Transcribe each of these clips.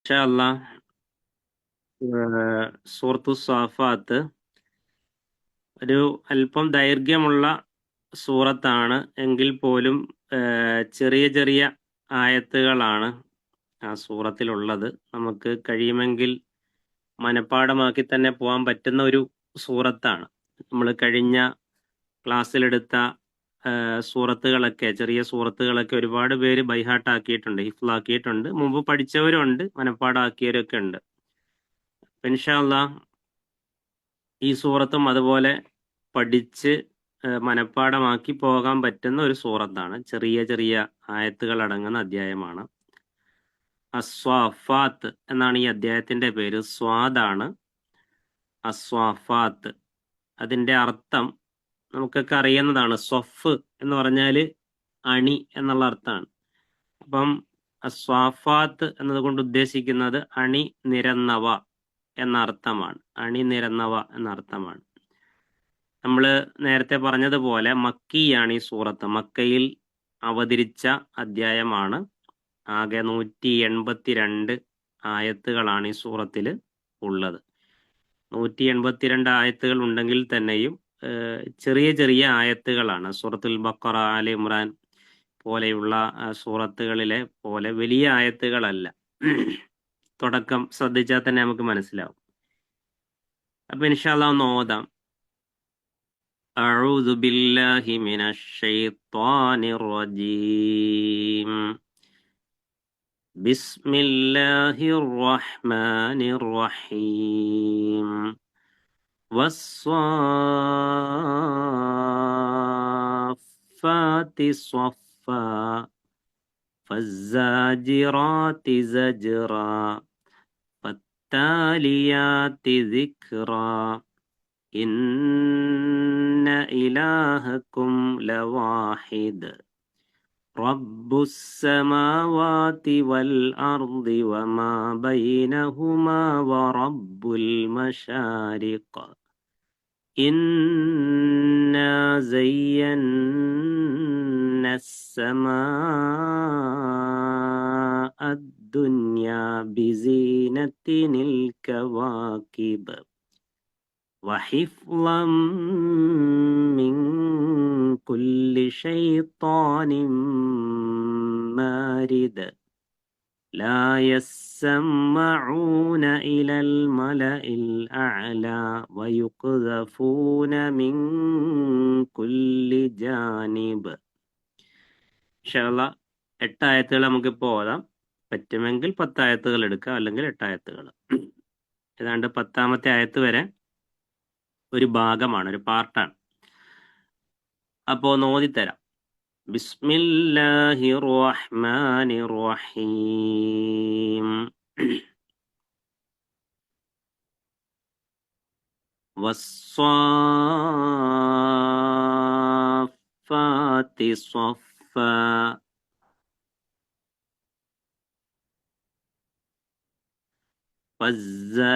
ഇൻഷാ അല്ലാ സൂറത്തു സ്വാഫാത്ത് ഒരു അല്പം ദൈർഘ്യമുള്ള സൂറത്താണ് എങ്കിൽ പോലും ചെറിയ ചെറിയ ആയത്തുകളാണ് ആ സൂറത്തിലുള്ളത്. നമുക്ക് കഴിയുമെങ്കിൽ മനഃപ്പാഠമാക്കി തന്നെ പോകാൻ പറ്റുന്ന ഒരു സൂറത്താണ്. നമ്മൾ കഴിഞ്ഞ ക്ലാസ്സിലെടുത്ത സൂറത്തുകളൊക്കെ, ചെറിയ സൂറത്തുകളൊക്കെ ഒരുപാട് പേര് ബൈഹാട്ടാക്കിയിട്ടുണ്ട്, ഹിഫ്ലാക്കിയിട്ടുണ്ട്. മുമ്പ് പഠിച്ചവരുണ്ട്, മനഃപ്പാഠമാക്കിയവരൊക്കെ ഉണ്ട്. ഇൻഷാ അല്ലാ ഈ സൂറത്തും അതുപോലെ പഠിച്ച് മനഃപ്പാഠമാക്കി പോകാൻ പറ്റുന്ന ഒരു സൂറത്താണ്. ചെറിയ ചെറിയ ആയത്തുകൾ അടങ്ങുന്ന അധ്യായമാണ്. അസ്വാഫാത്ത് എന്നാണ് ഈ അധ്യായത്തിന്റെ പേര്. സ്വാദാണ് അസ്വാഫാത്ത്. അതിന്റെ അർത്ഥം നമുക്കൊക്കെ അറിയുന്നതാണ്. സ്വഫ് എന്ന് പറഞ്ഞാല് അണി എന്നുള്ള അർത്ഥമാണ്. അപ്പം അസ്വാഫാത്ത് എന്നതുകൊണ്ട് ഉദ്ദേശിക്കുന്നത് അണി നിരന്നവ എന്ന അർത്ഥമാണ്. അണി നിരന്നവ എന്ന അർത്ഥമാണ്. നമ്മൾ നേരത്തെ പറഞ്ഞതുപോലെ മക്കിയാണ് ഈ സൂറത്ത്. മക്കയിൽ അവതരിച്ച അധ്യായമാണ്. ആകെ 182 ആയത്തുകളാണ് ഈ സൂറത്തിൽ ഉള്ളത്. 182 ആയത്തുകൾ ഉണ്ടെങ്കിൽ തന്നെയും ചെറിയ ചെറിയ ആയത്തുകളാണ്. സൂറത്തുൽ ബഖറ, ആല ഇമ്രാൻ പോലെയുള്ള സൂറത്തുകളിലെ പോലെ വലിയ ആയത്തുകളല്ല. തുടക്കം ശ്രദ്ധിച്ചാൽ തന്നെ നമുക്ക് മനസ്സിലാവും. അപ്പൊ ഇൻഷാ അല്ലാഹ് ഒന്ന് ഓതാം. أعوذ بالله من الشيطان الرجيم. بسم الله الرحمن الرحيم. والصافات صفا فالزاجرات زجرا فالتاليات ذكرا إن إلهكم لواحد رب السماوات والأرض وما بينهما ورب المشارق إنا زينا السماء الدنيا بزينة الكواكب وحفظا من كل شيطان مارد لا يسمعون إلى الملأ الأعلى ويقذفون من كل جانب. ഇൻഷാല്ലാ 8 ആയത്തുകൾ നമുക്കിപ്പോൾ ഓതാം. പറ്റുമെങ്കിൽ 10 ആയത്തുകൾ എടുക്കാം, അല്ലെങ്കിൽ 8 ആയത്തുകൾ. ഏതാണ്ട് 10ാമത്തെ ആയത്ത് വരെ ഒരു ഭാഗമാണ്, ഒരു പാർട്ടാണ്. അപ്പോ ഒന്ന് ഓതിത്തരാം. ബിസ്മില്ലാഹിർ റഹ്മാനിർ റഹീം. വസ്സാഫാത്തി സ്വഫാ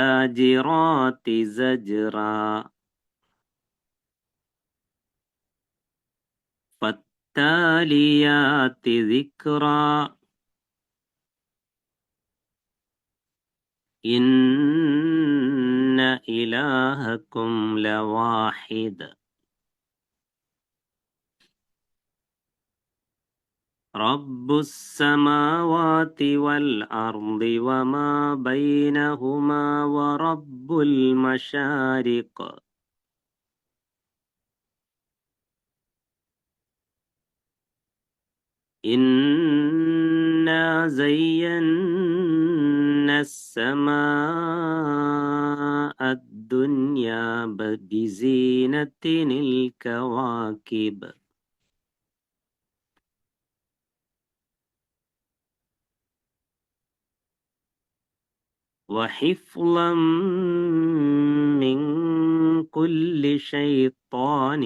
ഫസ്സാജിറാത്തി സജ്റാ ഫത്താലിയാത്തി ദിക്റാ ഇന്ന ഇലാഹക്കും ലവാഹിദ് رب السماوات والأرض وما بينهما ورب المشارق إنا زينا السماء الدنيا بزينة الكواكب وحفظا من كل شيطان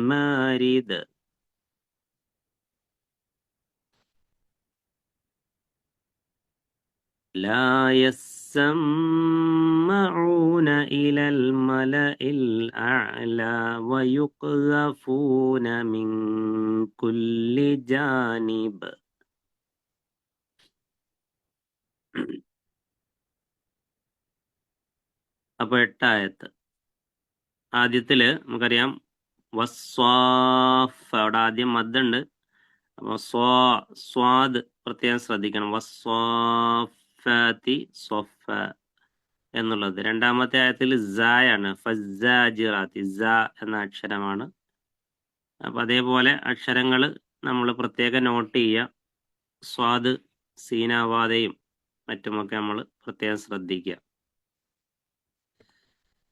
مارد لا يسمعون إلى الملأ الأعلى ويقذفون من كل جانب അപ്പോൾ 8 ആയത്ത്. ആദ്യത്തിൽ നമുക്കറിയാം വസ്വാഫ്, അവിടെ ആദ്യം മദ്ദുണ്ട്. അപ്പോൾ സ്വാദ് പ്രത്യേകം ശ്രദ്ധിക്കണം. വസ്വാഫാത്തി സ്വഫ എന്നുള്ളത്. രണ്ടാമത്തെ ആയത്തിൽ ആണ്, ഫസ്സാജിറാത്തി എന്ന അക്ഷരമാണ്. അപ്പം അതേപോലെ അക്ഷരങ്ങൾ നമ്മൾ പ്രത്യേകം നോട്ട് ചെയ്യുക. സ്വാദ് സീനാവാതെയും മറ്റുമൊക്കെ നമ്മൾ പ്രത്യേകം ശ്രദ്ധിക്കുക.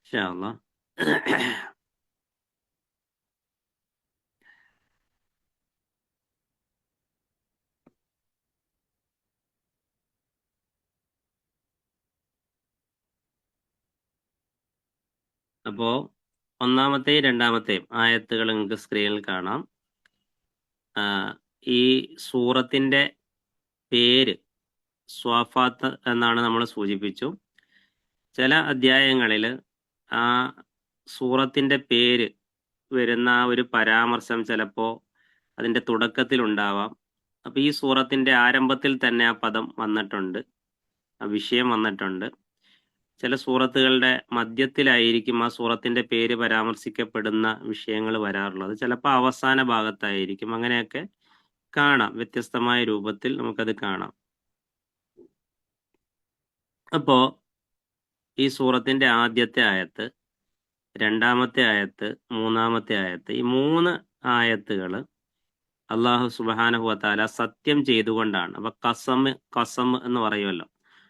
ഇൻഷാ അല്ലാഹ്. അപ്പോൾ ഒന്നാമത്തെയും രണ്ടാമത്തെയും ആയത്തുകൾ നിങ്ങൾക്ക് സ്ക്രീനിൽ കാണാം. ഈ സൂറത്തിൻ്റെ പേര് സ്വാഫാത്ത് എന്നാണ് നമ്മൾ സൂചിപ്പിച്ചു. ചില അധ്യായങ്ങളിൽ ആ സൂറത്തിൻ്റെ പേര് വരുന്ന ആ ഒരു പരാമർശം ചിലപ്പോൾ അതിൻ്റെ തുടക്കത്തിലുണ്ടാവാം. അപ്പോൾ ഈ സൂറത്തിൻ്റെ ആരംഭത്തിൽ തന്നെ ആ പദം വന്നിട്ടുണ്ട്, ആ വിഷയം വന്നിട്ടുണ്ട്. ചില സൂറത്തുകളുടെ മധ്യത്തിലായിരിക്കും ആ സൂറത്തിൻ്റെ പേര് പരാമർശിക്കപ്പെടുന്ന വിഷയങ്ങൾ വരാറുള്ളത്. ചിലപ്പോൾ അവസാന ഭാഗത്തായിരിക്കും. അങ്ങനെയൊക്കെ കാണാം, വ്യത്യസ്തമായ രൂപത്തിൽ നമുക്കത് കാണാം. അപ്പോൾ ഈ സൂറത്തിൻ്റെ ആദ്യത്തെ ആയത്ത്, രണ്ടാമത്തെ ആയത്ത്, മൂന്നാമത്തെ ആയത്ത്, ഈ 3 ആയത്തുകൾ അള്ളാഹു സുബ്ഹാനഹു വ തആല സത്യം ചെയ്തുകൊണ്ടാണ്. അപ്പോൾ കസം എന്ന് പറയുമല്ലോ.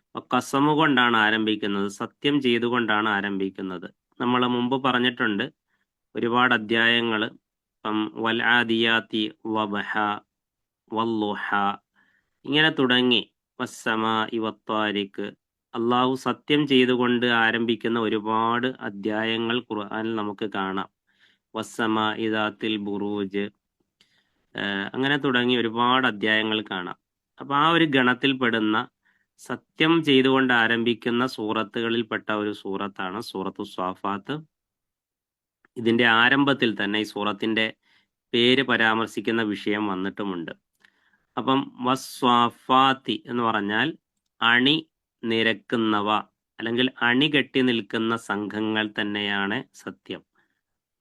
അപ്പോൾ കസമ് കൊണ്ടാണ് ആരംഭിക്കുന്നത്, സത്യം ചെയ്തുകൊണ്ടാണ് ആരംഭിക്കുന്നത്. നമ്മൾ മുമ്പ് പറഞ്ഞിട്ടുണ്ട് ഒരുപാട് അധ്യായങ്ങൾ. ഇപ്പം വൽ ആദിയാത്തി വബഹ വല്ലുഹ ഇങ്ങനെ തുടങ്ങി വസ്സമാഇ വത്താരിഖ്, അള്ളാഹു സത്യം ചെയ്തുകൊണ്ട് ആരംഭിക്കുന്ന ഒരുപാട് അധ്യായങ്ങൾ ഖുർആനിൽ നമുക്ക് കാണാം. വസ്സമാഇ ദാത്തിൽ ബുറൂജ്, അങ്ങനെ തുടങ്ങി ഒരുപാട് അധ്യായങ്ങൾ കാണാം. അപ്പോൾ ആ ഒരു ഗണത്തിൽപ്പെടുന്ന സത്യം ചെയ്തുകൊണ്ട് ആരംഭിക്കുന്ന സൂറത്തുകളിൽപ്പെട്ട ഒരു സൂറത്താണ് സൂറത്തു സ്വാഫാത്ത്. ഇതിൻ്റെ ആരംഭത്തിൽ തന്നെ ഈ സൂറത്തിൻ്റെ പേര് പരാമർശിക്കുന്ന വിഷയം വന്നിട്ടുമുണ്ട്. അപ്പം വസ്വാഫാത്തി എന്ന് പറഞ്ഞാൽ അണി നിരക്കുന്നവ അല്ലെങ്കിൽ അണി കെട്ടി നിൽക്കുന്ന സംഘങ്ങൾ തന്നെയാണ് സത്യം.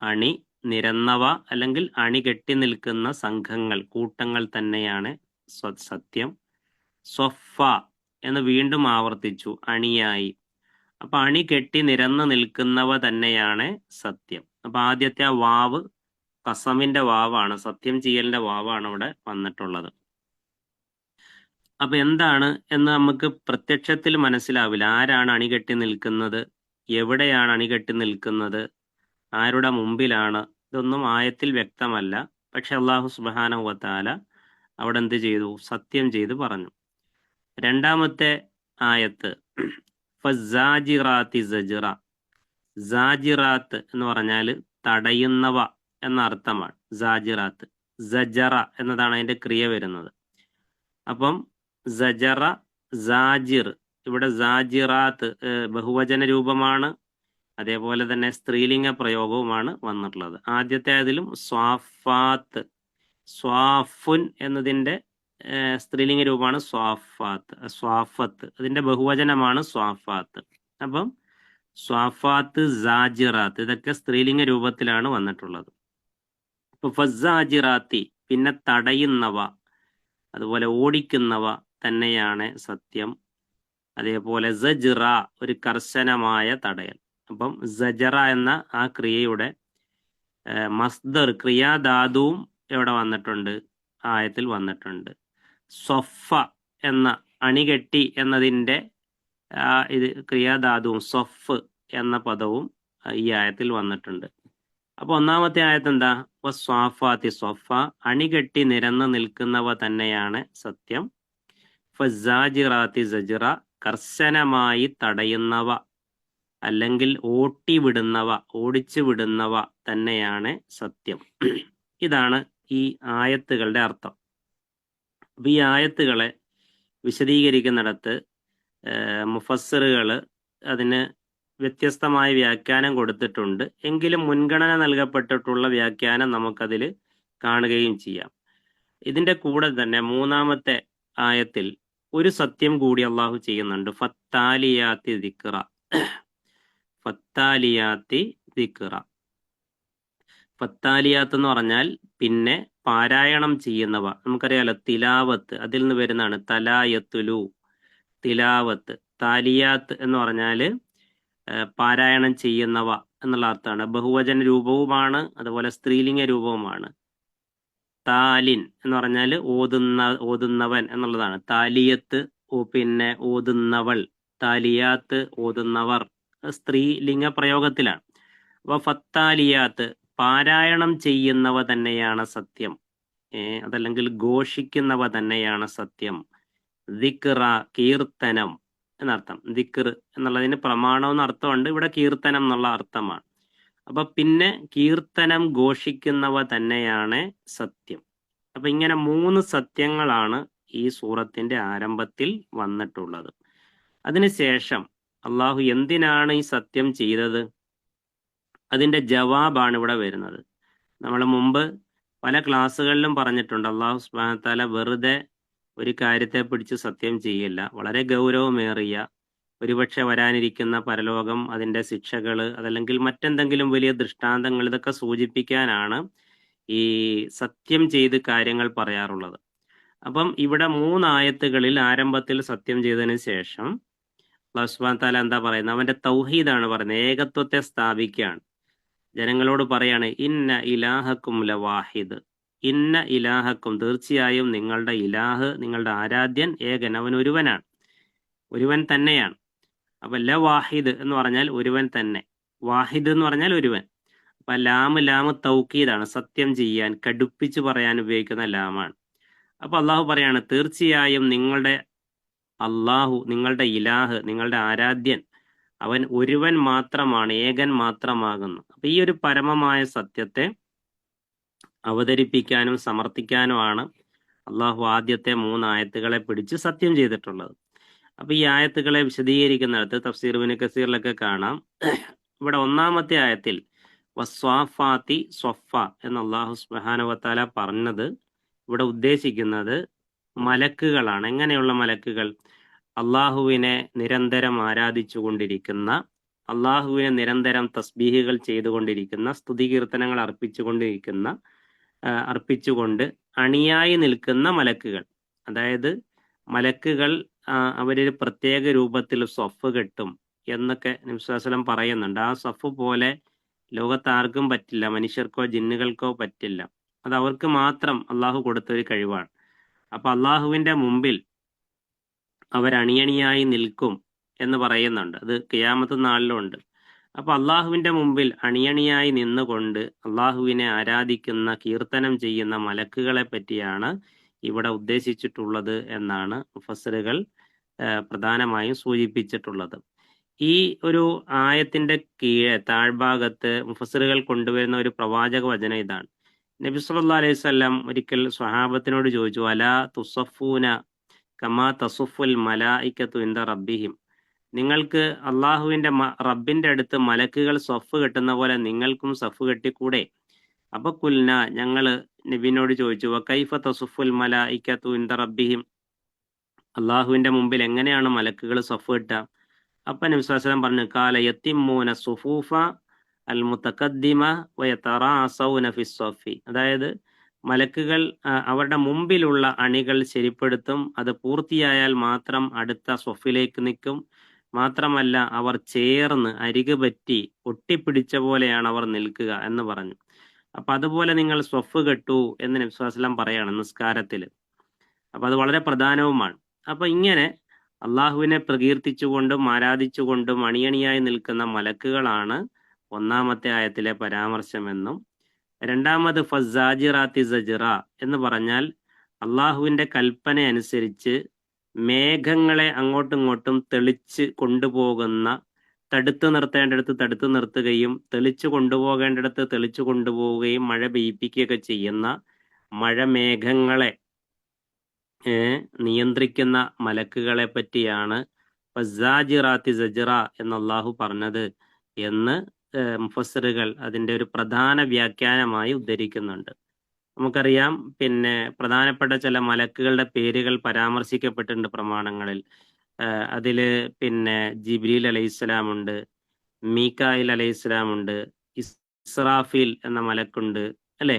അണി നിരന്നവ അല്ലെങ്കിൽ അണി കെട്ടി നിൽക്കുന്ന സംഘങ്ങൾ, കൂട്ടങ്ങൾ തന്നെയാണ് സത്യം. സ്വഫ എന്ന് വീണ്ടും ആവർത്തിച്ചു, അണിയായി. അപ്പൊ അണി കെട്ടി നിരന്ന് നിൽക്കുന്നവ തന്നെയാണ് സത്യം. അപ്പൊ ആദ്യത്തെ ആ വാവ് കസമിന്റെ വാവാണ്, സത്യം ചെയ്യലിന്റെ വാവാണ് ഇവിടെ വന്നിട്ടുള്ളത്. അപ്പൊ എന്താണ് എന്ന് നമുക്ക് പ്രത്യക്ഷത്തിൽ മനസ്സിലാവില്ല. ആരാണ് അണികെട്ടി നിൽക്കുന്നത്, എവിടെയാണ് അണികെട്ടി നിൽക്കുന്നത്, ആരുടെ മുമ്പിലാണ്, ഇതൊന്നും ആയത്തിൽ വ്യക്തമല്ല. പക്ഷെ അള്ളാഹു സുബ്ഹാനഹു വ തആല അവിടെ എന്ത് ചെയ്തു? സത്യം ചെയ്ത് പറഞ്ഞു. രണ്ടാമത്തെ ആയത്ത് ഫസ്സാജിറാത്തി സജ്റ. സാജിറാത്ത് എന്ന് പറഞ്ഞാൽ തടയുന്നവ എന്ന അർത്ഥമാണ്. സാജിറാത്ത്, സജറ എന്നതാണ് അതിന്റെ ക്രിയ വരുന്നത്. അപ്പം സജറ, സാജിർ, ഇവിടെ സാജിറാത്ത് ബഹുവചന രൂപമാണ്, അതേപോലെ തന്നെ സ്ത്രീലിംഗ പ്രയോഗവുമാണ് വന്നിട്ടുള്ളത്. ആദ്യത്തെ അതിലും സ്വാഫാത്ത്, സ്വാഫുൻ എന്നതിൻ്റെ സ്ത്രീലിംഗ രൂപമാണ് സ്വാഫാത്ത്, സ്വാഫത്ത്, അതിന്റെ ബഹുവചനമാണ് സ്വാഫാത്ത്. അപ്പം സ്വാഫാത്ത്, സാജിറാത്ത് ഇതൊക്കെ സ്ത്രീലിംഗ രൂപത്തിലാണ് വന്നിട്ടുള്ളത്. ഇപ്പൊ ഫസ്സാജിറാത്തി പിന്നെ തടയുന്നവ, അതുപോലെ ഓടിക്കുന്നവ തന്നെയാണ് സത്യം. അതേപോലെ സജ്റ ഒരു കർശനമായ തടയൽ. അപ്പം സജറ എന്ന ആ ക്രിയയുടെ മസ്ദർ ക്രിയാധാതുവും ഇവിടെ വന്നിട്ടുണ്ട്, ആയത്തിൽ വന്നിട്ടുണ്ട്. സ്വഫ എന്ന അണികെട്ടി എന്നതിൻ്റെ ഇത് ക്രിയാധാതുവും സ്വഫ് എന്ന പദവും ഈ ആയത്തിൽ വന്നിട്ടുണ്ട്. അപ്പൊ ഒന്നാമത്തെ ആയത്ത് എന്താ? സ്വാഫാത്തി സ്വഫ, അണികെട്ടി നിരന്ന് നിൽക്കുന്നവ തന്നെയാണ് സത്യം. ഫസ്സാജിറാത്തി സജ്റ, കർശനമായി തടയുന്നവ അല്ലെങ്കിൽ ഓട്ടിവിടുന്നവ, ഓടിച്ചു വിടുന്നവ തന്നെയാണ് സത്യം. ഇതാണ് ഈ ആയത്തുകളുടെ അർത്ഥം. അപ്പൊ ഈ ആയത്തുകളെ വിശദീകരിക്കുന്നിടത്ത് മുഫസ്സിറുകൾ അതിന് വ്യത്യസ്തമായ വ്യാഖ്യാനം കൊടുത്തിട്ടുണ്ട്. എങ്കിലും മുൻഗണന നൽകപ്പെട്ടിട്ടുള്ള വ്യാഖ്യാനം നമുക്കതിൽ കാണുകയും ചെയ്യാം. ഇതിന്റെ കൂടെ തന്നെ മൂന്നാമത്തെ ആയത്തിൽ ഒരു സത്യം കൂടി അള്ളാഹു ചെയ്യുന്നുണ്ട്. ഫത്താലിയാത്തി ദിക്റ. ഫത്താലിയാത്തി ദിക്റ. ഫത്താലിയാത്ത് എന്ന് പറഞ്ഞാൽ പിന്നെ പാരായണം ചെയ്യുന്നവ. നമുക്കറിയാലോ തിലാവത്ത് അതിൽ നിന്ന് വരുന്നതാണ്. തലായത്തുലു, തിലാവത്ത്. താലിയാത്ത് എന്ന് പറഞ്ഞാല് പാരായണം ചെയ്യുന്നവ എന്നുള്ള അർത്ഥമാണ്. ബഹുവചന രൂപവുമാണ്, അതുപോലെ സ്ത്രീലിംഗ രൂപവുമാണ്. താലിൻ എന്ന് പറഞ്ഞാൽ ഓതുന്നവൻ എന്നുള്ളതാണ്. താലിയത്ത് പിന്നെ ഓതുന്നവൾ, താലിയാത്ത് ഓതുന്നവർ, സ്ത്രീലിംഗ പ്രയോഗത്തിലാണ്. അപ്പൊ ഫത്താലിയാത്ത് പാരായണം ചെയ്യുന്നവ തന്നെയാണ് സത്യം, അതല്ലെങ്കിൽ ഘോഷിക്കുന്നവ തന്നെയാണ് സത്യം. ദിക്റ കീർത്തനം എന്നർത്ഥം. ദിക്ർ എന്നുള്ളതിന് പ്രമാണം എന്ന അർത്ഥമുണ്ട്, ഇവിടെ കീർത്തനം എന്നുള്ള അർത്ഥമാണ്. അപ്പൊ പിന്നെ കീർത്തനം ഘോഷിക്കുന്നവ തന്നെയാണ് സത്യം. അപ്പൊ ഇങ്ങനെ 3 സത്യങ്ങളാണ് ഈ സൂറത്തിന്റെ ആരംഭത്തിൽ വന്നിട്ടുള്ളത്. അതിനുശേഷം അള്ളാഹു എന്തിനാണ് ഈ സത്യം ചെയ്തത്, അതിന്റെ ജവാബാണ് ഇവിടെ വരുന്നത്. നമ്മൾ മുമ്പ് പല ക്ലാസ്സുകളിലും പറഞ്ഞിട്ടുണ്ട്, അള്ളാഹു സുബ്ഹാനഹു വ തആല വെറുതെ ഒരു കാര്യത്തെ പിടിച്ച് സത്യം ചെയ്യില്ല. വളരെ ഗൗരവമേറിയ, ഒരുപക്ഷെ വരാനിരിക്കുന്ന പരലോകം, അതിന്റെ ശിക്ഷകൾ, അതല്ലെങ്കിൽ മറ്റെന്തെങ്കിലും വലിയ ദൃഷ്ടാന്തങ്ങൾ, ഇതൊക്കെ സൂചിപ്പിക്കാനാണ് ഈ സത്യം ചെയ്ത് കാര്യങ്ങൾ പറയാറുള്ളത്. അപ്പം ഇവിടെ 3 ആയത്തുകളിൽ ആരംഭത്തിൽ സത്യം ചെയ്തതിന് ശേഷം അല്ലാഹു സുബ്ഹാനഹു വ തആല എന്താ പറയുന്നത്, അവന്റെ തൗഹീദാണ് പറയുന്നത്, ഏകത്വത്തെ സ്ഥാപിക്കുകയാണ്. ജനങ്ങളോട് പറയാണ്, ഇന്ന ഇലാഹക്കും ലവാഹിദ്, ഇന്ന ഇലാഹക്കും, തീർച്ചയായും നിങ്ങളുടെ ഇലാഹ്, നിങ്ങളുടെ ആരാധ്യൻ, ഏകൻ, അവൻ ഒരുവനാണ്, ഒരുവൻ തന്നെയാണ്. അപ്പൊ ലവാഹിദ് എന്ന് പറഞ്ഞാൽ ഒരുവൻ തന്നെ, വാഹിദ് എന്ന് പറഞ്ഞാൽ ഒരുവൻ. അപ്പൊ ലാമ് തൗക്കീദാണ്, സത്യം ചെയ്യാൻ, കടുപ്പിച്ച് പറയാൻ ഉപയോഗിക്കുന്ന ലാമാണ്. അപ്പൊ അള്ളാഹു പറയാണ്, തീർച്ചയായും നിങ്ങളുടെ അള്ളാഹു, നിങ്ങളുടെ ഇലാഹ്, നിങ്ങളുടെ ആരാധ്യൻ, അവൻ ഒരുവൻ മാത്രമാണ്, ഏകൻ മാത്രമാകുന്നു. അപ്പൊ ഈ ഒരു പരമമായ സത്യത്തെ അവതരിപ്പിക്കാനും സമർത്ഥിക്കാനുമാണ് അള്ളാഹു ആദ്യത്തെ 3 ആയത്തുകളെ പിടിച്ച് സത്യം ചെയ്തിട്ടുള്ളത്. അപ്പൊ ഈ ആയത്തുകളെ വിശദീകരിക്കുന്നിടത്ത് തഫ്സീർ ഇബ്നു കസീറിലൊക്കെ കാണാം, ഇവിടെ 1-ാമത്തെ ആയത്തിൽ വസ്വാഫാത്തി സ്വഫ എന്ന് അള്ളാഹു സുബ്ഹാനഹു വ തആല പറഞ്ഞത് ഇവിടെ ഉദ്ദേശിക്കുന്നത് മലക്കുകളാണ്. എങ്ങനെയുള്ള മലക്കുകൾ? അള്ളാഹുവിനെ നിരന്തരം ആരാധിച്ചു കൊണ്ടിരിക്കുന്ന, അള്ളാഹുവിനെ നിരന്തരം തസ്ബീഹുകൾ ചെയ്തുകൊണ്ടിരിക്കുന്ന, സ്തുതി കീർത്തനങ്ങൾ അർപ്പിച്ചുകൊണ്ട് അണിയായി നിൽക്കുന്ന മലക്കുകൾ. അതായത് മലക്കുകൾ അവരൊരു പ്രത്യേക രൂപത്തിൽ സ്വഫ് കെട്ടും എന്നൊക്കെ നബി സ്വല്ലല്ലാഹു അലൈഹി വസല്ലം പറയുന്നുണ്ട്. ആ സ്വഫ് പോലെ ലോകത്ത് ആർക്കും പറ്റില്ല, മനുഷ്യർക്കോ ജിന്നുകൾക്കോ പറ്റില്ല. അത് അവർക്ക് മാത്രം അള്ളാഹു കൊടുത്തൊരു കഴിവാണ്. അപ്പൊ അള്ളാഹുവിന്റെ മുമ്പിൽ അവരണിയണിയായി നിൽക്കും എന്ന് പറയുന്നുണ്ട്. അത് ഖിയാമത്ത് നാളിലുണ്ട്. അപ്പൊ അള്ളാഹുവിന്റെ മുമ്പിൽ അണിയണിയായി നിന്നുകൊണ്ട് അള്ളാഹുവിനെ ആരാധിക്കുന്ന, കീർത്തനം ചെയ്യുന്ന മലക്കുകളെ പറ്റിയാണ് ഇവിടെ ഉദ്ദേശിച്ചിട്ടുള്ളത് എന്നാണ് മുഫസ്സിറുകൾ പ്രധാനമായും സൂചിപ്പിച്ചിട്ടുള്ളത്. ഈ ഒരു ആയത്തിന്റെ താഴ്ഭാഗത്ത് മുഫസ്സിറുകൾ കൊണ്ടുവരുന്ന ഒരു പ്രവാചക വചനം ഇതാണ്. നബി സല്ലല്ലാഹു അലൈഹി വസല്ലം ഒരിക്കൽ സ്വഹാബത്തിനോട് ചോദിച്ചു, അലാ തുസഫൂന കമാ തസുഫുൽ മലായിക്കത്തു ഇൻദ റബ്ബിഹിം, നിങ്ങൾക്ക് അള്ളാഹുവിന്റെ റബ്ബിന്റെ അടുത്ത് മലക്കുകൾ സഫ് കെട്ടുന്ന പോലെ നിങ്ങൾക്കും സഫ് കെട്ടിക്കൂടെ? അപ്പൊ കുൽന, ഞങ്ങള് നബിനോട് ചോദിച്ചു, വകൈഫ തസുഫുൽ മലായിക്കത്തു ഇൻദ റബ്ബിഹിം, അള്ളാഹുവിന്റെ മുമ്പിൽ എങ്ങനെയാണ് മലക്കുകൾ സഫ് കെട്ടുക? അപ്പൊ നബി സ്വല്ലല്ലാഹു അലൈഹി വസല്ലം പറഞ്ഞു, കാല യത്തിമ്മൂന സുഫൂഫ അൽ മുതഖദ്ദിമ വയതറാസൗന ഫിസ്സഫി, അതായത് മലക്കുകൾ അവരുടെ മുമ്പിലുള്ള അണികൾ ശരിപ്പെടുത്തും, അത് പൂർത്തിയായാൽ മാത്രം അടുത്ത സ്വഫിലേക്ക് നിൽക്കും. മാത്രമല്ല അവർ ചേർന്ന് അരികു പറ്റി ഒട്ടിപ്പിടിച്ച പോലെയാണ് അവർ നിൽക്കുക എന്ന് പറഞ്ഞു. അപ്പൊ അതുപോലെ നിങ്ങൾ സ്വഫ് കെട്ടു എന്ന് നബി സ്വല്ലല്ലാഹു അലൈഹി വസല്ലം പറയാണ് നിസ്കാരത്തില്. അപ്പൊ അത് വളരെ പ്രധാനവുമാണ്. അപ്പൊ ഇങ്ങനെ അള്ളാഹുവിനെ പ്രകീർത്തിച്ചുകൊണ്ടും ആരാധിച്ചുകൊണ്ടും അണിയണിയായി നിൽക്കുന്ന മലക്കുകളാണ് 1-ാമത്തെ ആയത്തിലെ പരാമർശമെന്നും, 2-ാമത് ഫസാജിറാത്തി സജ്റ എന്ന് പറഞ്ഞാൽ അള്ളാഹുവിന്റെ കൽപ്പന അനുസരിച്ച് മേഘങ്ങളെ അങ്ങോട്ടും ഇങ്ങോട്ടും തെളിച്ച് കൊണ്ടുപോകുന്ന, തടുത്തു നിർത്തേണ്ടിടത്ത് തടുത്തു നിർത്തുകയും തെളിച്ചു കൊണ്ടുപോകേണ്ടിടത്ത് തെളിച്ചു കൊണ്ടുപോവുകയും മഴ പെയ്യിപ്പിക്കുകയൊക്കെ ചെയ്യുന്ന മഴമേഘങ്ങളെ നിയന്ത്രിക്കുന്ന മലക്കുകളെ പറ്റിയാണ് ഫസാജിറാത്തി സജ്റ എന്ന് അള്ളാഹു പറഞ്ഞത് എന്ന് മുഫസ്സിറുകൾ അതിന്റെ ഒരു പ്രധാന വ്യാഖ്യാനമായി ഉദ്ധരിക്കുന്നുണ്ട്. നമുക്കറിയാം, പിന്നെ പ്രധാനപ്പെട്ട ചില മലക്കുകളുടെ പേരുകൾ പരാമർശിക്കപ്പെട്ടിട്ടുണ്ട് പ്രമാണങ്ങളിൽ. അതില് പിന്നെ ജിബ്രീൽ അലൈഹിസ്സലാം ഉണ്ട്, മീക്കായിൽ അലൈഹി ഇസ്ലാം ഉണ്ട്, ഇസ്രാഫീൽ എന്ന മലക്കുണ്ട്, അല്ലെ?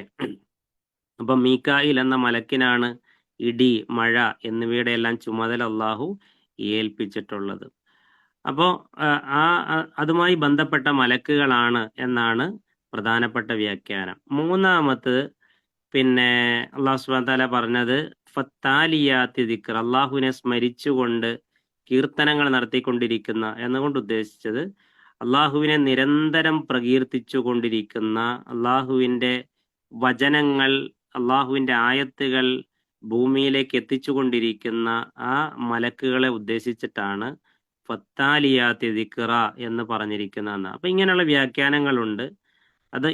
അപ്പൊ മീക്കായിൽ എന്ന മലക്കിനാണ് ഇടി, മഴ എന്നിവയുടെ എല്ലാം ചുമതല അള്ളാഹു ഏൽപ്പിച്ചിട്ടുള്ളത്. അപ്പോ അതുമായി ബന്ധപ്പെട്ട മലക്കുകളാണ് എന്നാണ് പ്രധാനപ്പെട്ട വ്യാഖ്യാനം. മൂന്നാമത് പിന്നെ അള്ളാഹു സുബ്ഹാനഹു വ തആല പറഞ്ഞത് ഫത്താലിയാത്തി ദിക്ർ, അള്ളാഹുവിനെ സ്മരിച്ചുകൊണ്ട് കീർത്തനങ്ങൾ നടത്തിക്കൊണ്ടിരിക്കുന്ന എന്നുകൊണ്ട് ഉദ്ദേശിച്ചത് അള്ളാഹുവിനെ നിരന്തരം പ്രകീർത്തിച്ചു കൊണ്ടിരിക്കുന്ന, അള്ളാഹുവിന്റെ വചനങ്ങൾ, അള്ളാഹുവിന്റെ ആയത്തുകൾ ഭൂമിയിലേക്ക് എത്തിച്ചുകൊണ്ടിരിക്കുന്ന ആ മലക്കുകളെ ഉദ്ദേശിച്ചിട്ടാണ് ഫത്താലിയാത്തി ദിക്റ എന്ന് പറഞ്ഞിരിക്കുന്നതെന്ന്. അപ്പൊ ഇങ്ങനെയുള്ള വ്യാഖ്യാനങ്ങളുണ്ട്.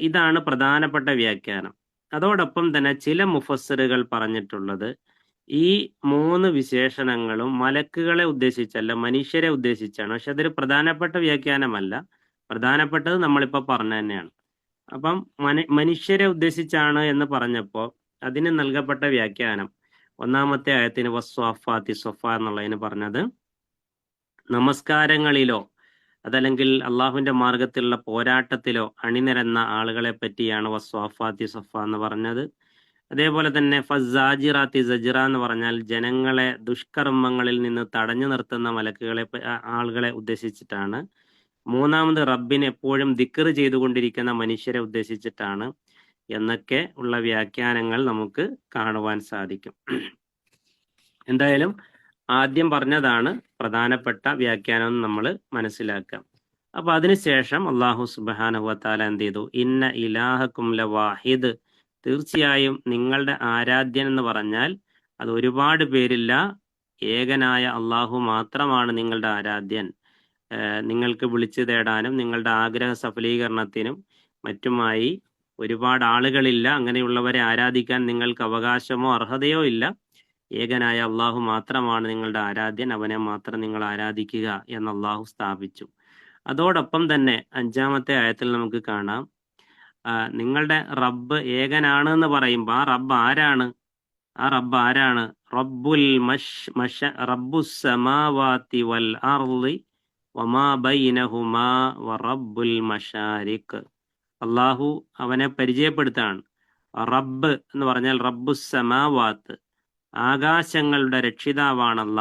ഇതാണ് പ്രധാനപ്പെട്ട വ്യാഖ്യാനം. അതോടൊപ്പം തന്നെ ചില മുഫസ്സിറുകൾ പറഞ്ഞിട്ടുള്ളത് ഈ മൂന്ന് വിശേഷണങ്ങളും മലക്കുകളെ ഉദ്ദേശിച്ചല്ല, മനുഷ്യരെ ഉദ്ദേശിച്ചാണ്. പക്ഷെ അതൊരു പ്രധാനപ്പെട്ട വ്യാഖ്യാനമല്ല. പ്രധാനപ്പെട്ടത് നമ്മളിപ്പോ പറഞ്ഞ തന്നെയാണ്. അപ്പം മനുഷ്യരെ ഉദ്ദേശിച്ചാണ് എന്ന് പറഞ്ഞപ്പോൾ അതിന് നൽകപ്പെട്ട വ്യാഖ്യാനം ഒന്നാമത്തെ ആയത്തിന് വസ്വാഫാത്തി സ്വഫ എന്നുള്ളതിന് പറഞ്ഞത് നമസ്കാരങ്ങളിലോ അതല്ലെങ്കിൽ അള്ളാഹുവിന്റെ മാർഗത്തിലുള്ള പോരാട്ടത്തിലോ അണിനിരന്ന ആളുകളെ പറ്റിയാണ് വസ്വാഫാത്തി സ്വഫ എന്ന് പറഞ്ഞത്. അതേപോലെ തന്നെ ഫസാജിറാത്തി സജിറ എന്ന് പറഞ്ഞാൽ ജനങ്ങളെ ദുഷ്കർമ്മങ്ങളിൽ നിന്ന് തടഞ്ഞു നിർത്തുന്ന മലക്കുകളെ ആളുകളെ ഉദ്ദേശിച്ചിട്ടാണ്. മൂന്നാമത് റബ്ബിനെ എപ്പോഴും ദിക്ർ ചെയ്തുകൊണ്ടിരിക്കുന്ന മനുഷ്യരെ ഉദ്ദേശിച്ചിട്ടാണ് എന്നൊക്കെ ഉള്ള വ്യാഖ്യാനങ്ങൾ നമുക്ക് കാണുവാൻ സാധിക്കും. എന്തായാലും ആദ്യം പറഞ്ഞതാണ് പ്രധാനപ്പെട്ട വ്യാഖ്യാനം നമ്മൾ മനസ്സിലാക്കാം. അപ്പൊ അതിനുശേഷം അള്ളാഹു സുബ്ഹാനഹു വ തആല എന്ത് ചെയ്തു? ഇന്ന ഇലാഹക്കും ലവാഹിദ്, തീർച്ചയായും നിങ്ങളുടെ ആരാധ്യൻ എന്ന് പറഞ്ഞാൽ അത് ഒരുപാട് പേരില്ല, ഏകനായ അള്ളാഹു മാത്രമാണ് നിങ്ങളുടെ ആരാധ്യൻ. നിങ്ങൾക്ക് വിളിച്ചു തേടാനും നിങ്ങളുടെ ആഗ്രഹ സഫലീകരണത്തിനും മറ്റുമായി ഒരുപാട് ആളുകളില്ല. അങ്ങനെയുള്ളവരെ ആരാധിക്കാൻ നിങ്ങൾക്ക് അവകാശമോ അർഹതയോ ഇല്ല. ഏകനായ അള്ളാഹു മാത്രമാണ് നിങ്ങളുടെ ആരാധ്യൻ, അവനെ മാത്രം നിങ്ങൾ ആരാധിക്കുക എന്ന് അള്ളാഹു സ്ഥാപിച്ചു. അതോടൊപ്പം തന്നെ 5-ാമത്തെ ആയത്തിൽ നമുക്ക് കാണാം, നിങ്ങളുടെ റബ്ബ് ഏകനാണ് എന്ന് പറയുമ്പോൾ ആ റബ്ബ് ആരാണ്? റബ്ബുസ് സമാവാതി വൽ അർളി വമാ ബൈനഹുമാ വറബ്ബുൽ മശാരിഖ്. അള്ളാഹു അവനെ പരിചയപ്പെടുത്താണ്. റബ്ബ് എന്ന് പറഞ്ഞാൽ റബ്ബുസ് സമാവാത്ത്, ആകാശങ്ങളുടെ രക്ഷിതാവാണല്ല.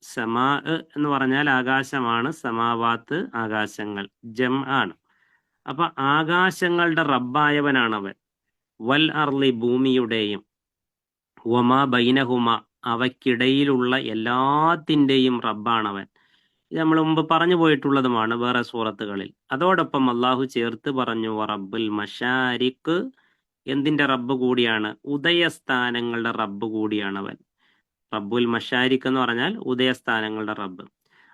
സമാ എന്ന് പറഞ്ഞാൽ ആകാശമാണ്, സമാവാത്ത് ആകാശങ്ങൾ, ജം ആണ്. അപ്പൊ ആകാശങ്ങളുടെ റബ്ബായവനാണവൻ. വൽ അർളി ഭൂമിയുടെയും, വമാ ബൈനഹുമ അവയ്ക്കിടയിലുള്ള എല്ലാത്തിൻ്റെയും റബ്ബാണവൻ. ഇത് നമ്മൾ മുമ്പ് പറഞ്ഞു പോയിട്ടുള്ളതുമാണ് വേറെ സൂറത്തുകളിൽ. അതോടൊപ്പം അള്ളാഹു ചേർത്ത് പറഞ്ഞു റബ്ബുൽ മശാരിഖ്, എന്തിന്റെ റബ്ബ് കൂടിയാണ്? ഉദയസ്ഥാനങ്ങളുടെ റബ്ബ് കൂടിയാണവൻ. റബ്ബുൽ മശാരിഖ് എന്ന് പറഞ്ഞാൽ ഉദയസ്ഥാനങ്ങളുടെ റബ്ബ്.